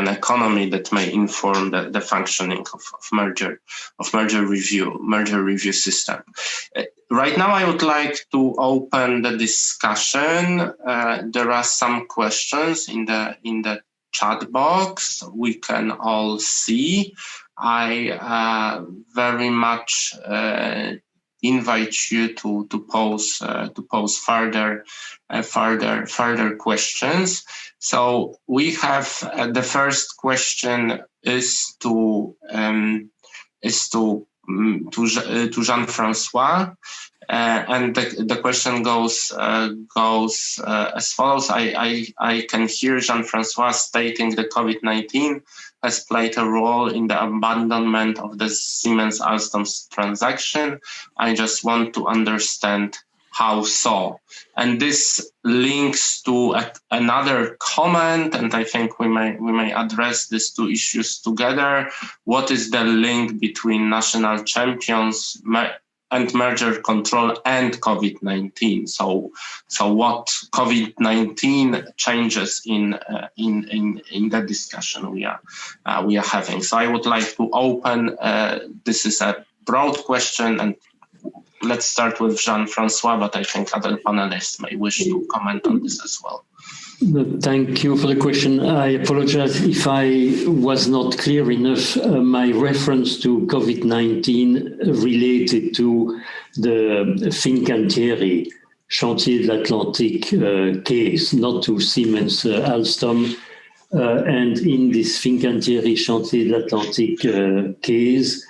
economy that may inform the functioning of merger review system. Right now, I would like to open the discussion. There are some questions in the chat box we can all see. I very much invite you to pose further questions. So we have the first question is to Jean-François, and the question goes as follows. I can hear Jean-François stating that COVID-19 has played a role in the abandonment of the Siemens-Alstom transaction. I just want to understand how so. And this links to another comment, and I think we may address these two issues together. What is the link between national champions and merger control and COVID-19? So what COVID-19 changes in the discussion we are having? So I would like to open. This is a broad question, and let's start with Jean-François, but I think other panelists may wish to comment on this as well. Thank you for the question. I apologize if I was not clear enough. My reference to COVID-19 related to the Fincantieri Chantier de l'Atlantique case, not to Siemens Alstom. And in this Fincantieri Chantier de l'Atlantique case,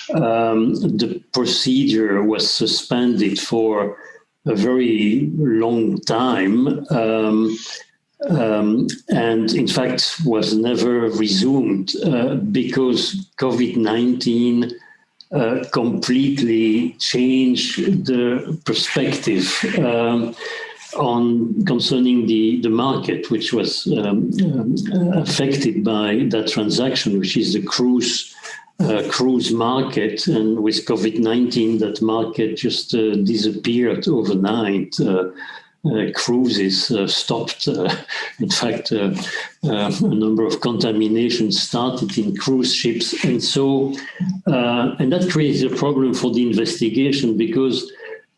the procedure was suspended for a very long time. And in fact was never resumed because COVID-19 completely changed the perspective on concerning the market, which was affected by that transaction, which is the cruise market. And with COVID-19, that market just disappeared overnight. Cruises stopped. In fact, a number of contaminations started in cruise ships. And so, and that creates a problem for the investigation because,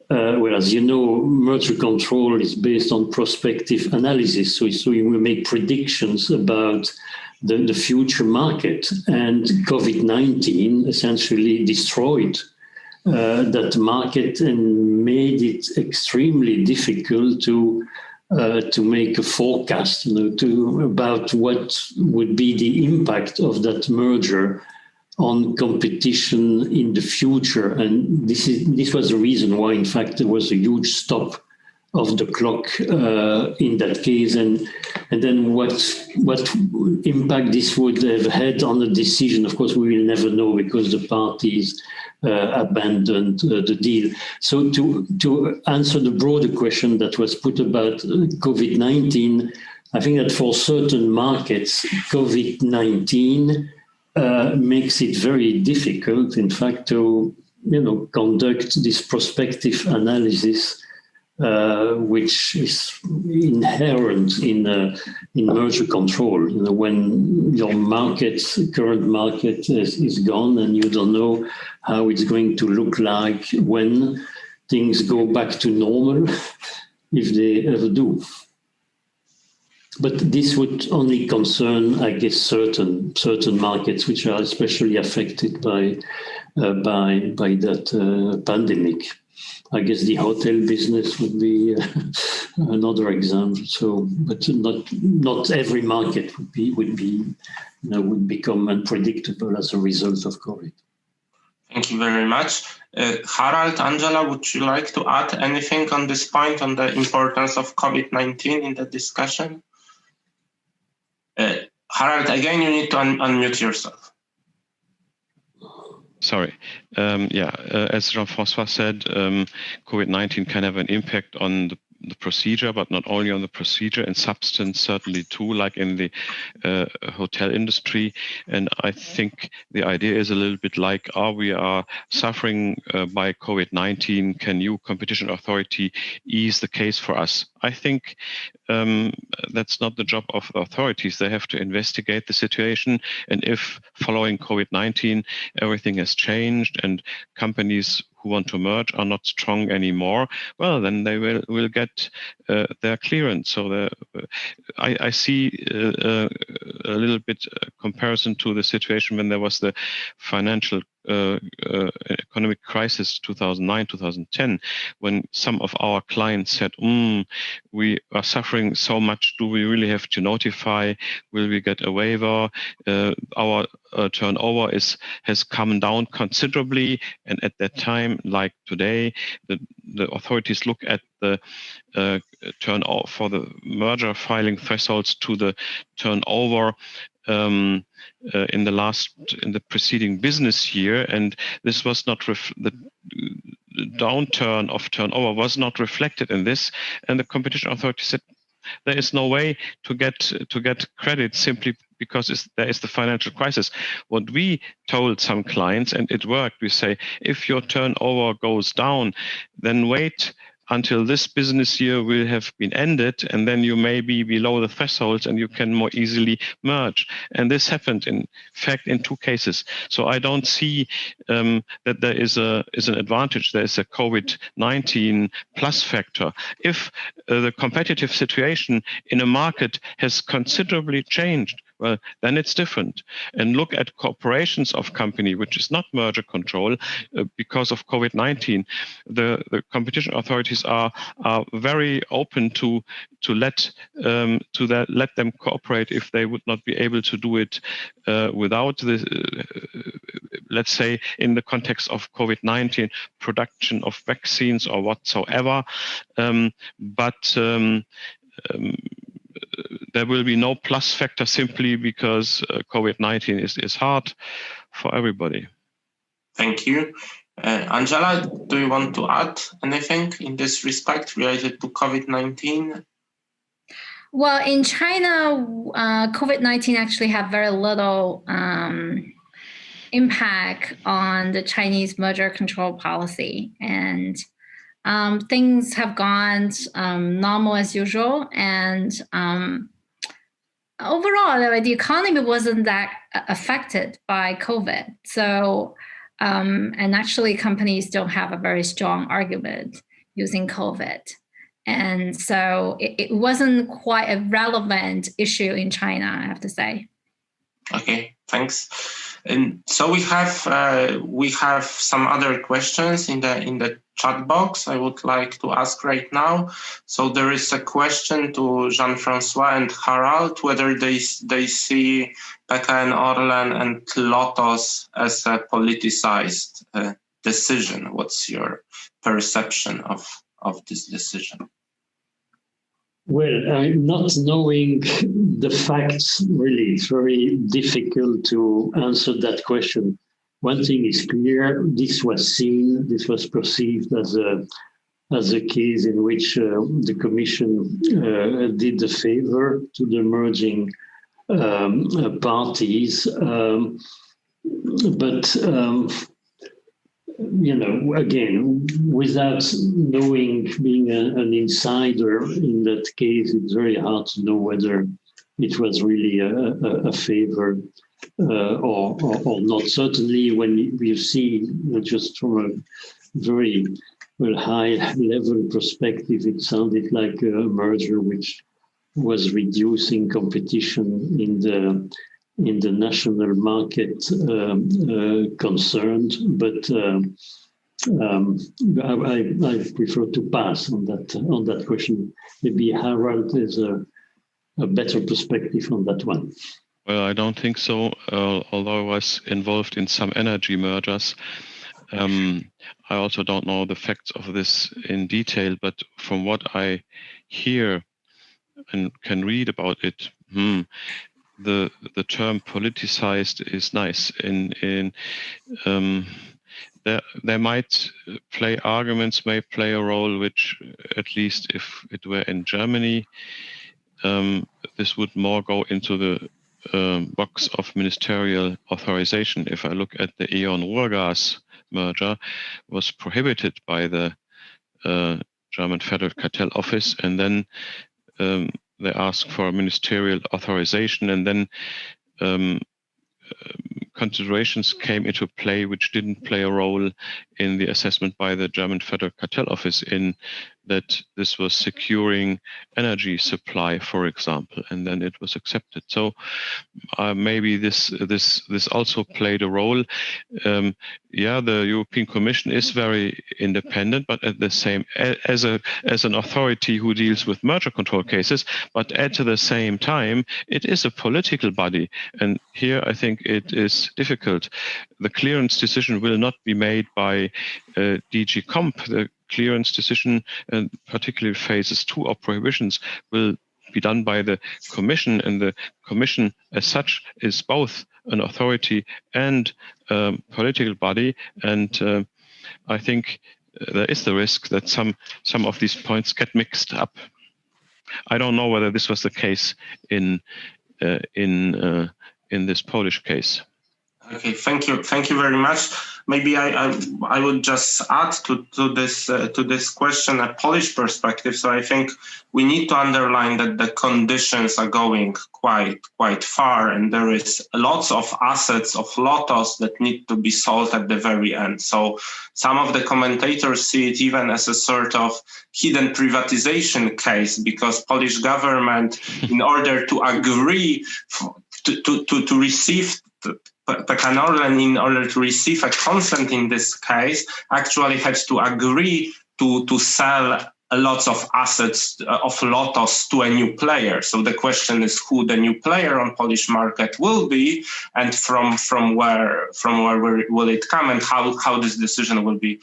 well, as you know, merger control is based on prospective analysis. So you will make predictions about the future market. And COVID-19 essentially destroyed that market and made it extremely difficult to make a forecast, about what would be the impact of that merger on competition in the future. And this was the reason why, in fact, there was a huge stop of the clock in that case. And then what impact this would have had on the decision, of course, we will never know because the parties abandoned the deal. So to answer the broader question that was put about COVID-19, I think that for certain markets, COVID-19 makes it very difficult, in fact, to conduct this prospective analysis, which is inherent in merger control. When your current market is gone and you don't know how it's going to look like when things go back to normal, if they ever do. But this would only concern, I guess, certain markets which are especially affected by that pandemic. I guess the hotel business would be another example. So, but not every market would become unpredictable as a result of COVID. Thank you very much. Harald, Angela, would you like to add anything on this point, on the importance of COVID-19 in the discussion? Harald, again, you need to unmute yourself. Sorry. As Jean-François said, COVID-19 can have an impact on the procedure, but not only on the procedure, in substance certainly too, like in the hotel industry. And I think the idea is a little bit like, we are suffering by COVID-19, can you, competition authority, ease the case for us? I think that's not the job of the authorities. They have to investigate the situation. And if following COVID-19, everything has changed and companies who want to merge are not strong anymore, well, then they will get their clearance. So I see a little bit comparison to the situation when there was the financial economic crisis 2009, 2010, when some of our clients said, we are suffering so much, do we really have to notify? Will we get a waiver? Our turnover has come down considerably, and at that time, like today, the authorities look at the turnover for the merger filing thresholds to the turnover in the preceding business year, and this was not the downturn of turnover was not reflected in this, and the competition authority said there is no way to get credit simply because there is the financial crisis. What we told some clients, and it worked, we say, if your turnover goes down, then wait until this business year will have been ended, and then you may be below the thresholds and you can more easily merge. And this happened in fact in 2 cases. So I don't see that there is an advantage. There is a COVID-19 plus factor. If the competitive situation in a market has considerably changed, well, then it's different. And look at corporations of company, which is not merger control because of COVID-19. The competition authorities are very open to let them cooperate if they would not be able to do it without the, let's say, in the context of COVID-19 production of vaccines or whatsoever. There will be no plus factor simply because COVID-19 is hard for everybody. Thank you. Angela, do you want to add anything in this respect related to COVID-19? Well, in China, COVID-19 actually had very little impact on the Chinese merger control policy. And things have gone normal as usual. And overall, the economy wasn't that affected by COVID. So, and actually companies don't have a very strong argument using COVID. And so it wasn't quite a relevant issue in China, I have to say. Okay, thanks. And so we have some other questions in the chat box I would like to ask right now. So there is a question to Jean-François and Harald whether they see PKN Orlen and Lotos as a politicized decision. What's your perception of this decision? Well, not knowing the facts, really, it's very difficult to answer that question. One thing is clear: this was perceived as a case in which the Commission did a favor to the merging parties, but. Again, without knowing, being an insider in that case, it's very hard to know whether it was really a favor or not. Certainly, when you see, just from a very high-level perspective, it sounded like a merger which was reducing competition in the national market concerned, but I prefer to pass on that question. Maybe Harald has a better perspective on that one. Well, I don't think so, although I was involved in some energy mergers. I also don't know the facts of this in detail, but from what I hear and can read about it, the term politicized is nice. There might arguments may play a role, which at least if it were in Germany, this would more go into the box of ministerial authorization. If I look at the E.ON Ruhrgas merger, was prohibited by the German Federal Cartel Office, and then they asked for a ministerial authorization, and then considerations came into play which didn't play a role in the assessment by the German Federal Cartel Office, in that this was securing energy supply, for example, and then it was accepted. So maybe this also played a role. The European Commission is very independent, but at the same as an authority who deals with merger control cases, but at the same time it is a political body, and here I think it is difficult. The clearance decision will not be made by DG Comp. The clearance decision, and particularly phases 2 of prohibitions, will be done by the Commission, and the Commission as such is both an authority and a political body, and I think there is the risk that some of these points get mixed up. I don't know whether this was the case in this Polish case. Okay, thank you very much. Maybe I would just add to this question a Polish perspective. So I think we need to underline that the conditions are going quite far, and there is lots of assets of Lotos that need to be sold at the very end. So some of the commentators see it even as a sort of hidden privatization case, because Polish government, in order to agree to receive PKN Orlen, in order to receive a consent in this case, actually had to agree to sell a lot of assets of Lotos to a new player. So the question is who the new player on Polish market will be, and from where will it come, and how this decision will be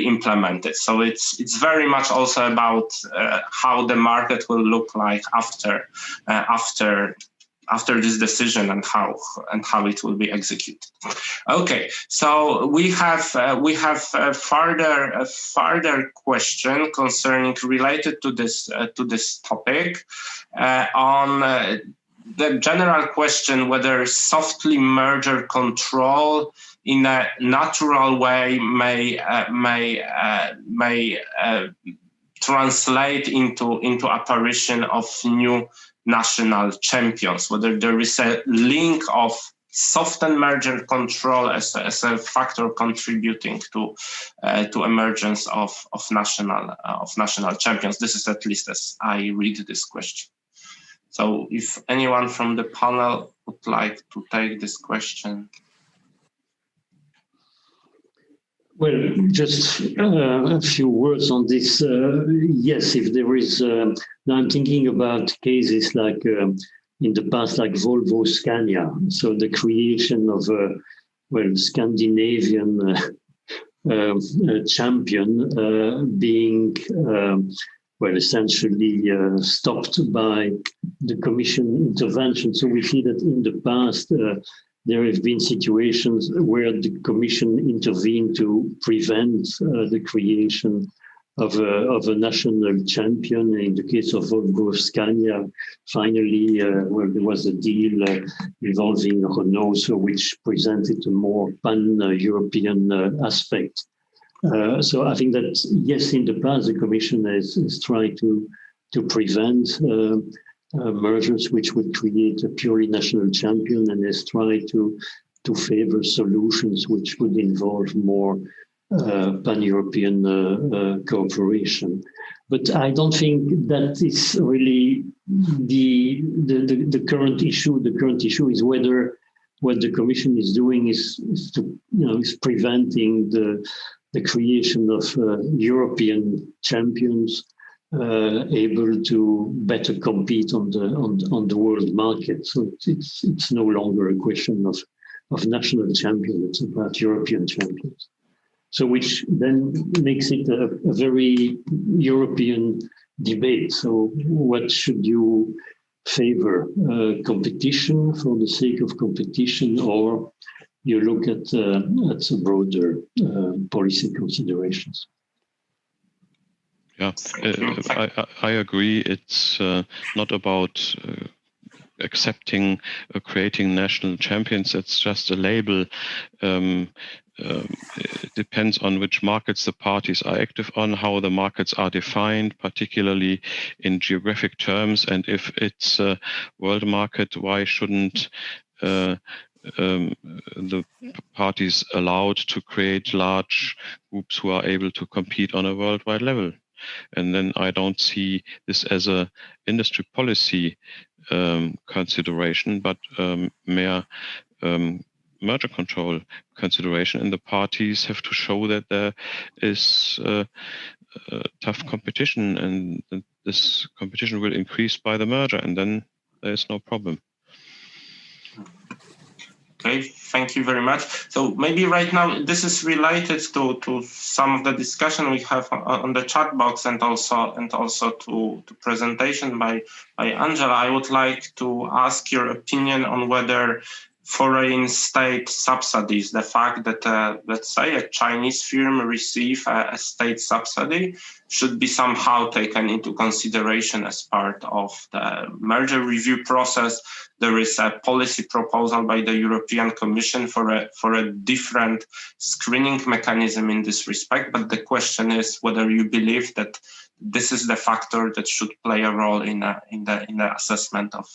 implemented. So it's very much also about how the market will look like after this decision, and how it will be executed. Okay, so we have a further question related to this topic on the general question whether softly merger control in a natural way may translate into apparition of new national champions, whether there is a link of soft and merger control as a factor contributing to emergence of national champions. This is at least as I read this question. So if anyone from the panel would like to take this question. Well, just a few words on this. Yes, if there is, now I'm thinking about cases like in the past, like Volvo Scania. So the creation of a Scandinavian champion being essentially stopped by the Commission intervention. So we see that in the past, there have been situations where the Commission intervened to prevent the creation of a national champion. In the case of Volvo Scania, finally, where there was a deal involving Renault, so which presented a more pan-European aspect. So I think that, yes, in the past, the Commission has tried to prevent mergers which would create a purely national champion, and has tried to favor solutions which would involve more pan-European cooperation. But I don't think that is really the current issue. The current issue is whether what the Commission is doing is preventing the creation of European champions able to better compete on the world market. So it's no longer a question of national champions, it's about European champions. So which then makes it a very European debate. So what should you favor? Competition for the sake of competition, or you look at the broader policy considerations? Yeah, I agree. It's not about accepting creating national champions. It's just a label. It depends on which markets the parties are active on, how the markets are defined, particularly in geographic terms. And if it's a world market, why shouldn't the parties allowed to create large groups who are able to compete on a worldwide level? And then I don't see this as a industry policy consideration, but mere merger control consideration. And the parties have to show that there is tough competition, and this competition will increase by the merger, and then there is no problem. Okay, thank you very much. So maybe right now this is related to some of the discussion we have on the chat box, and also to presentation by Angela. I would like to ask your opinion on whether foreign state subsidies. The fact that, let's say, a Chinese firm receive a state subsidy should be somehow taken into consideration as part of the merger review process. There is a policy proposal by the European Commission for a different screening mechanism in this respect. But the question is whether you believe that this is the factor that should play a role in the assessment of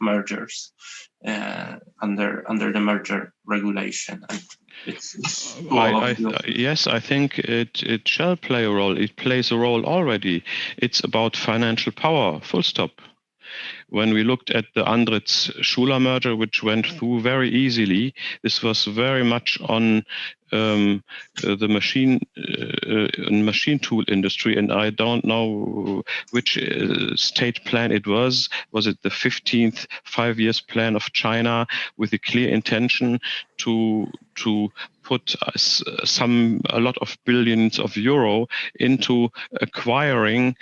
mergers under the merger regulation. And yes, I think it shall play a role. It plays a role already. It's about financial power, full stop. When we looked at the Andritz-Schuler merger, which went through very easily, this was very much on the machine tool industry, and I don't know which state plan it was. Was it the 15th 5 years plan of China with a clear intention to put a lot of billions of euro into acquiring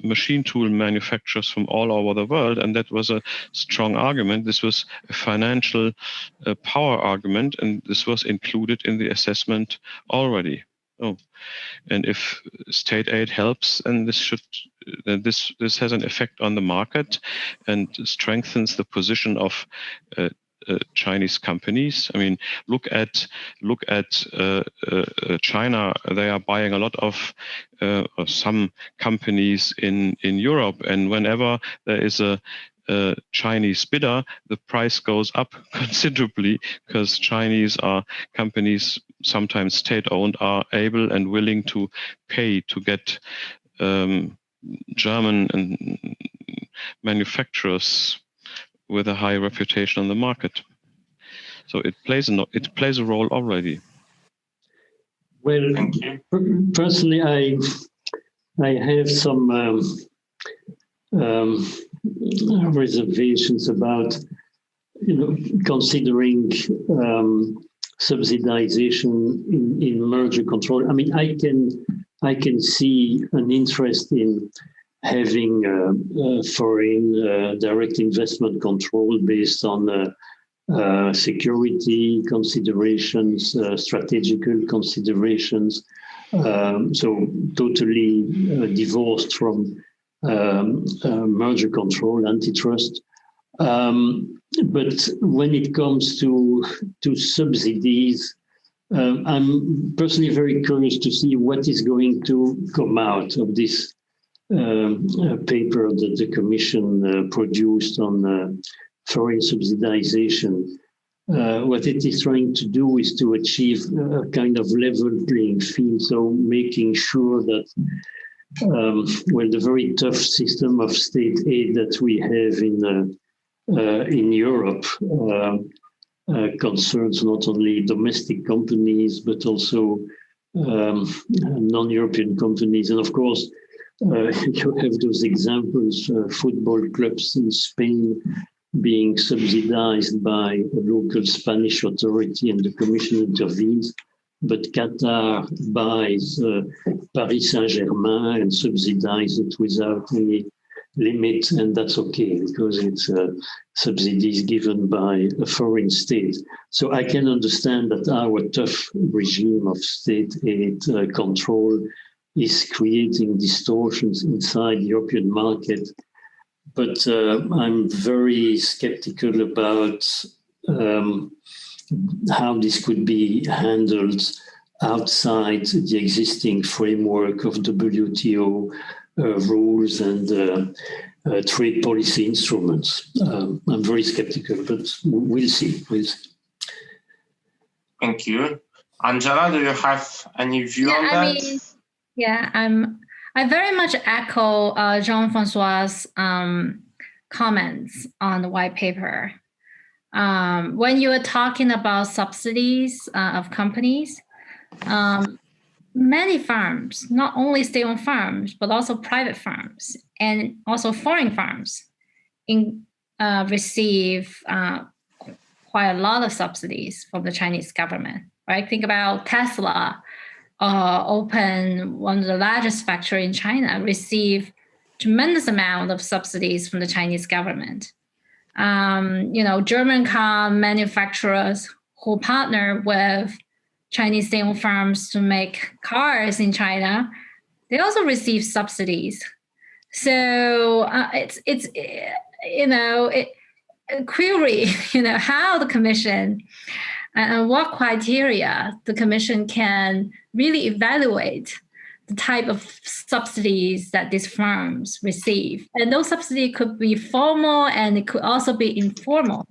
machine tool manufacturers from all over the world, and that was a strong argument. This was a financial power argument, and this was included in the assessment already. Oh, and if state aid helps, and this has an effect on the market and strengthens the position of Chinese companies. I mean, look at China. They are buying a lot of some companies in Europe, and whenever there is a Chinese bidder, the price goes up considerably because Chinese companies, sometimes state-owned, are able and willing to pay to get German and manufacturers with a high reputation on the market. So it plays a role already. Well, personally, I have some reservations about, considering subsidization in merger control. I mean, I can see an interest in having foreign direct investment control based on security considerations, strategical considerations. So totally divorced from merger control, antitrust. But when it comes to subsidies, I'm personally very curious to see what is going to come out of this paper that the Commission produced on foreign subsidization. What it is trying to do is to achieve a kind of level playing field, so making sure that the very tough system of state aid that we have in Europe concerns not only domestic companies but also non-European companies. And of course, you have those examples, football clubs in Spain being subsidized by a local Spanish authority, and the Commission intervenes. But Qatar buys Paris Saint-Germain and subsidizes it without any limit, and that's okay because it's subsidies given by a foreign state. So I can understand that our tough regime of state aid control is creating distortions inside the European market. But I'm very skeptical about how this could be handled outside the existing framework of WTO rules and trade policy instruments. I'm very skeptical, but we'll see. Thank you. Angela, do you have any view on that? I very much echo Jean-François's comments on the white paper. When you were talking about subsidies of companies, many firms, not only state-owned firms, but also private firms and also foreign firms receive quite a lot of subsidies from the Chinese government, right? Think about Tesla, one of the largest factory in China, receive tremendous amount of subsidies from the Chinese government. German car manufacturers who partner with Chinese state-owned firms to make cars in China, they also receive subsidies. So it's a query, how the Commission and what criteria the Commission can really evaluate the type of subsidies that these firms receive. And those subsidies could be formal and it could also be informal.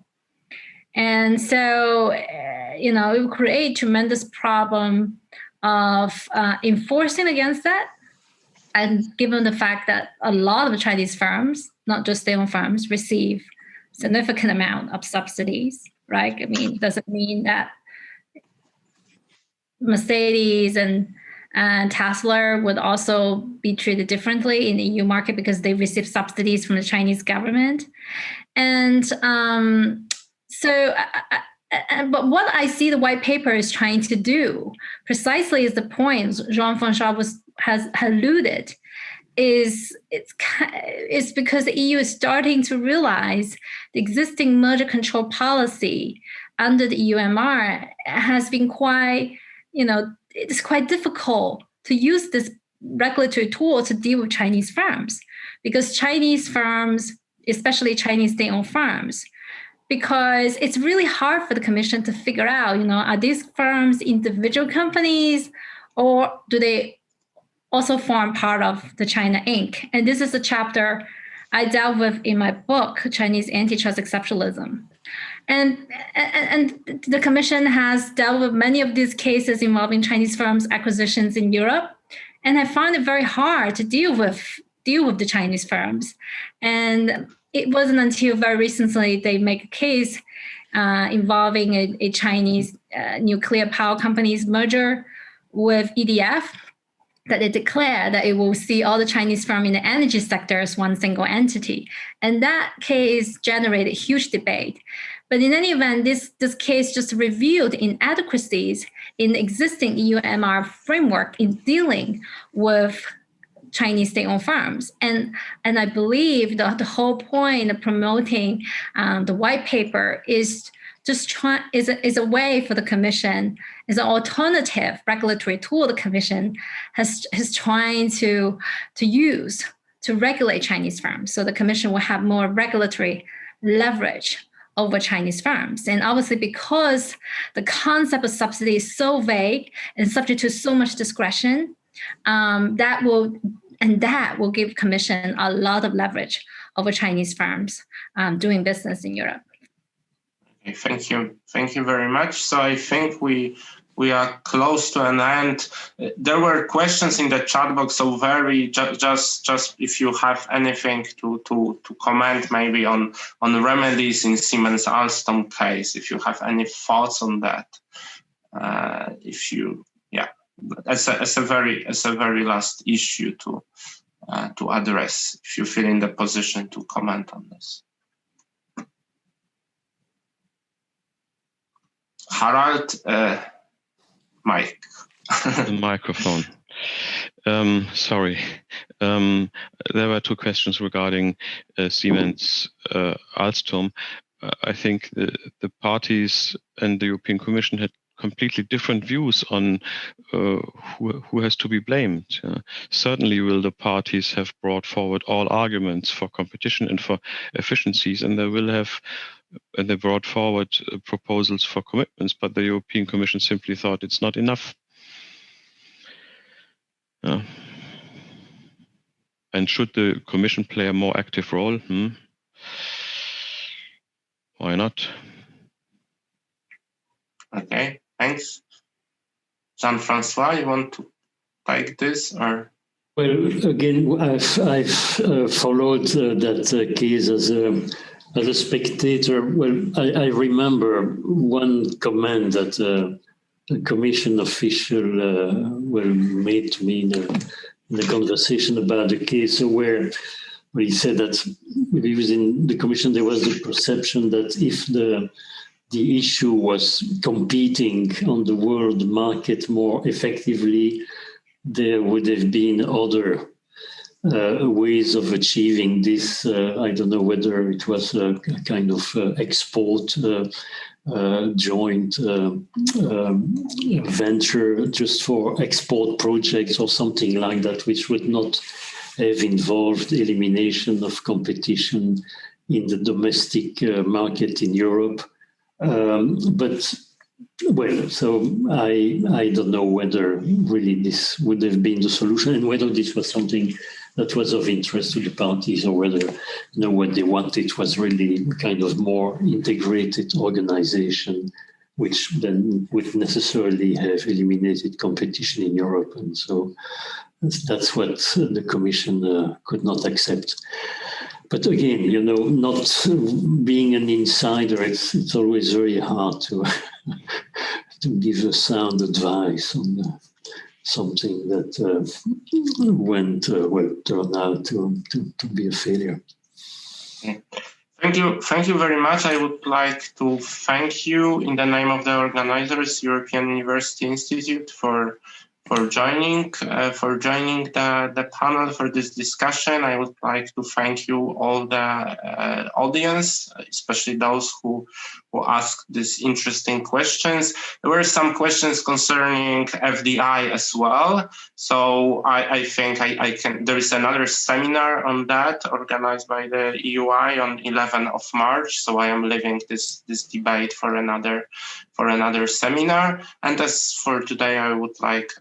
And so, it will create tremendous problem of enforcing against that. And given the fact that a lot of Chinese firms, not just state-owned firms, receive significant amount of subsidies, right? I mean, does it mean that Mercedes and Tesla would also be treated differently in the EU market because they receive subsidies from the Chinese government? And but what I see the white paper is trying to do precisely is the point Jean-François has alluded, is it's because the EU is starting to realize the existing merger control policy under the EUMR has been quite, it's quite difficult to use this regulatory tool to deal with Chinese firms, because Chinese firms, especially Chinese state-owned firms, because it's really hard for the Commission to figure out, are these firms individual companies or do they also form part of the China Inc.? And this is a chapter I dealt with in my book, Chinese Antitrust Exceptionalism. And the Commission has dealt with many of these cases involving Chinese firms' acquisitions in Europe. And I found it very hard to deal with the Chinese firms. And it wasn't until very recently they make a case involving a Chinese nuclear power company's merger with EDF that they declare that it will see all the Chinese firms in the energy sector as one single entity. And that case generated huge debate. But in any event, this case just revealed inadequacies in the existing EUMR framework in dealing with Chinese state-owned firms. And I believe the whole point of promoting the white paper is just is a way for the Commission, is an alternative regulatory tool the Commission is trying to use to regulate Chinese firms. So the Commission will have more regulatory leverage over Chinese firms. And obviously, because the concept of subsidy is so vague and subject to so much discretion, that will give Commission a lot of leverage over Chinese firms doing business in Europe. Okay, thank you very much. So I think we are close to an end. There were questions in the chat box, so just if you have anything to comment, maybe on remedies in Siemens Alstom case, if you have any thoughts on that, as a very last issue to address, if you feel in the position to comment on this. Harald, Mike. The microphone. Sorry. There were two questions regarding Siemens Alstom. I think the parties and the European Commission had completely different views on who has to be blamed. Certainly will the parties have brought forward all arguments for competition and for efficiencies, and they brought forward proposals for commitments, but the European Commission simply thought it's not enough. And should the Commission play a more active role? Why not? Okay, thanks. Jean-François, you want to take this, or? Well, again, I've followed that case as a spectator. Well, I remember one comment that a Commission official made to me in the conversation about the case, where he said that within the Commission there was the perception that if the issue was competing on the world market more effectively, there would have been other ways of achieving this. I don't know whether it was a kind of export joint venture just for export projects or something like that, which would not have involved elimination of competition in the domestic market in Europe. But well, so I don't know whether really this would have been the solution and whether this was something that was of interest to the parties, or whether what they wanted was really kind of more integrated organization, which then would necessarily have eliminated competition in Europe. And so that's what the Commission could not accept. But again, not being an insider, it's always very hard to give a sound advice on something that turned out to be a failure. Thank you very much. I would like to thank you in the name of the organizers, European University Institute, for joining the panel for this discussion. I would like to thank you all the audience, especially those who asked these interesting questions. There were some questions concerning FDI as well. So I think I can. There is another seminar on that organized by the EUI on 11th of March. So I am leaving this debate for another seminar. And as for today, I would like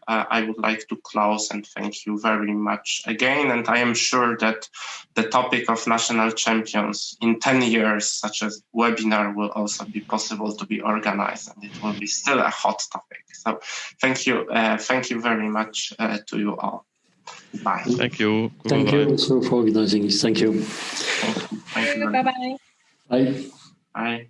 to close and thank you very much again. And I am sure that the topic of national champions in 10 years, such as webinar, will also be possible to be organized, and it will be still a hot topic. So thank you very much to you all. Bye. Thank you. Thank you also for organizing this. Thank you. Thank you. Bye-bye. Bye. Bye.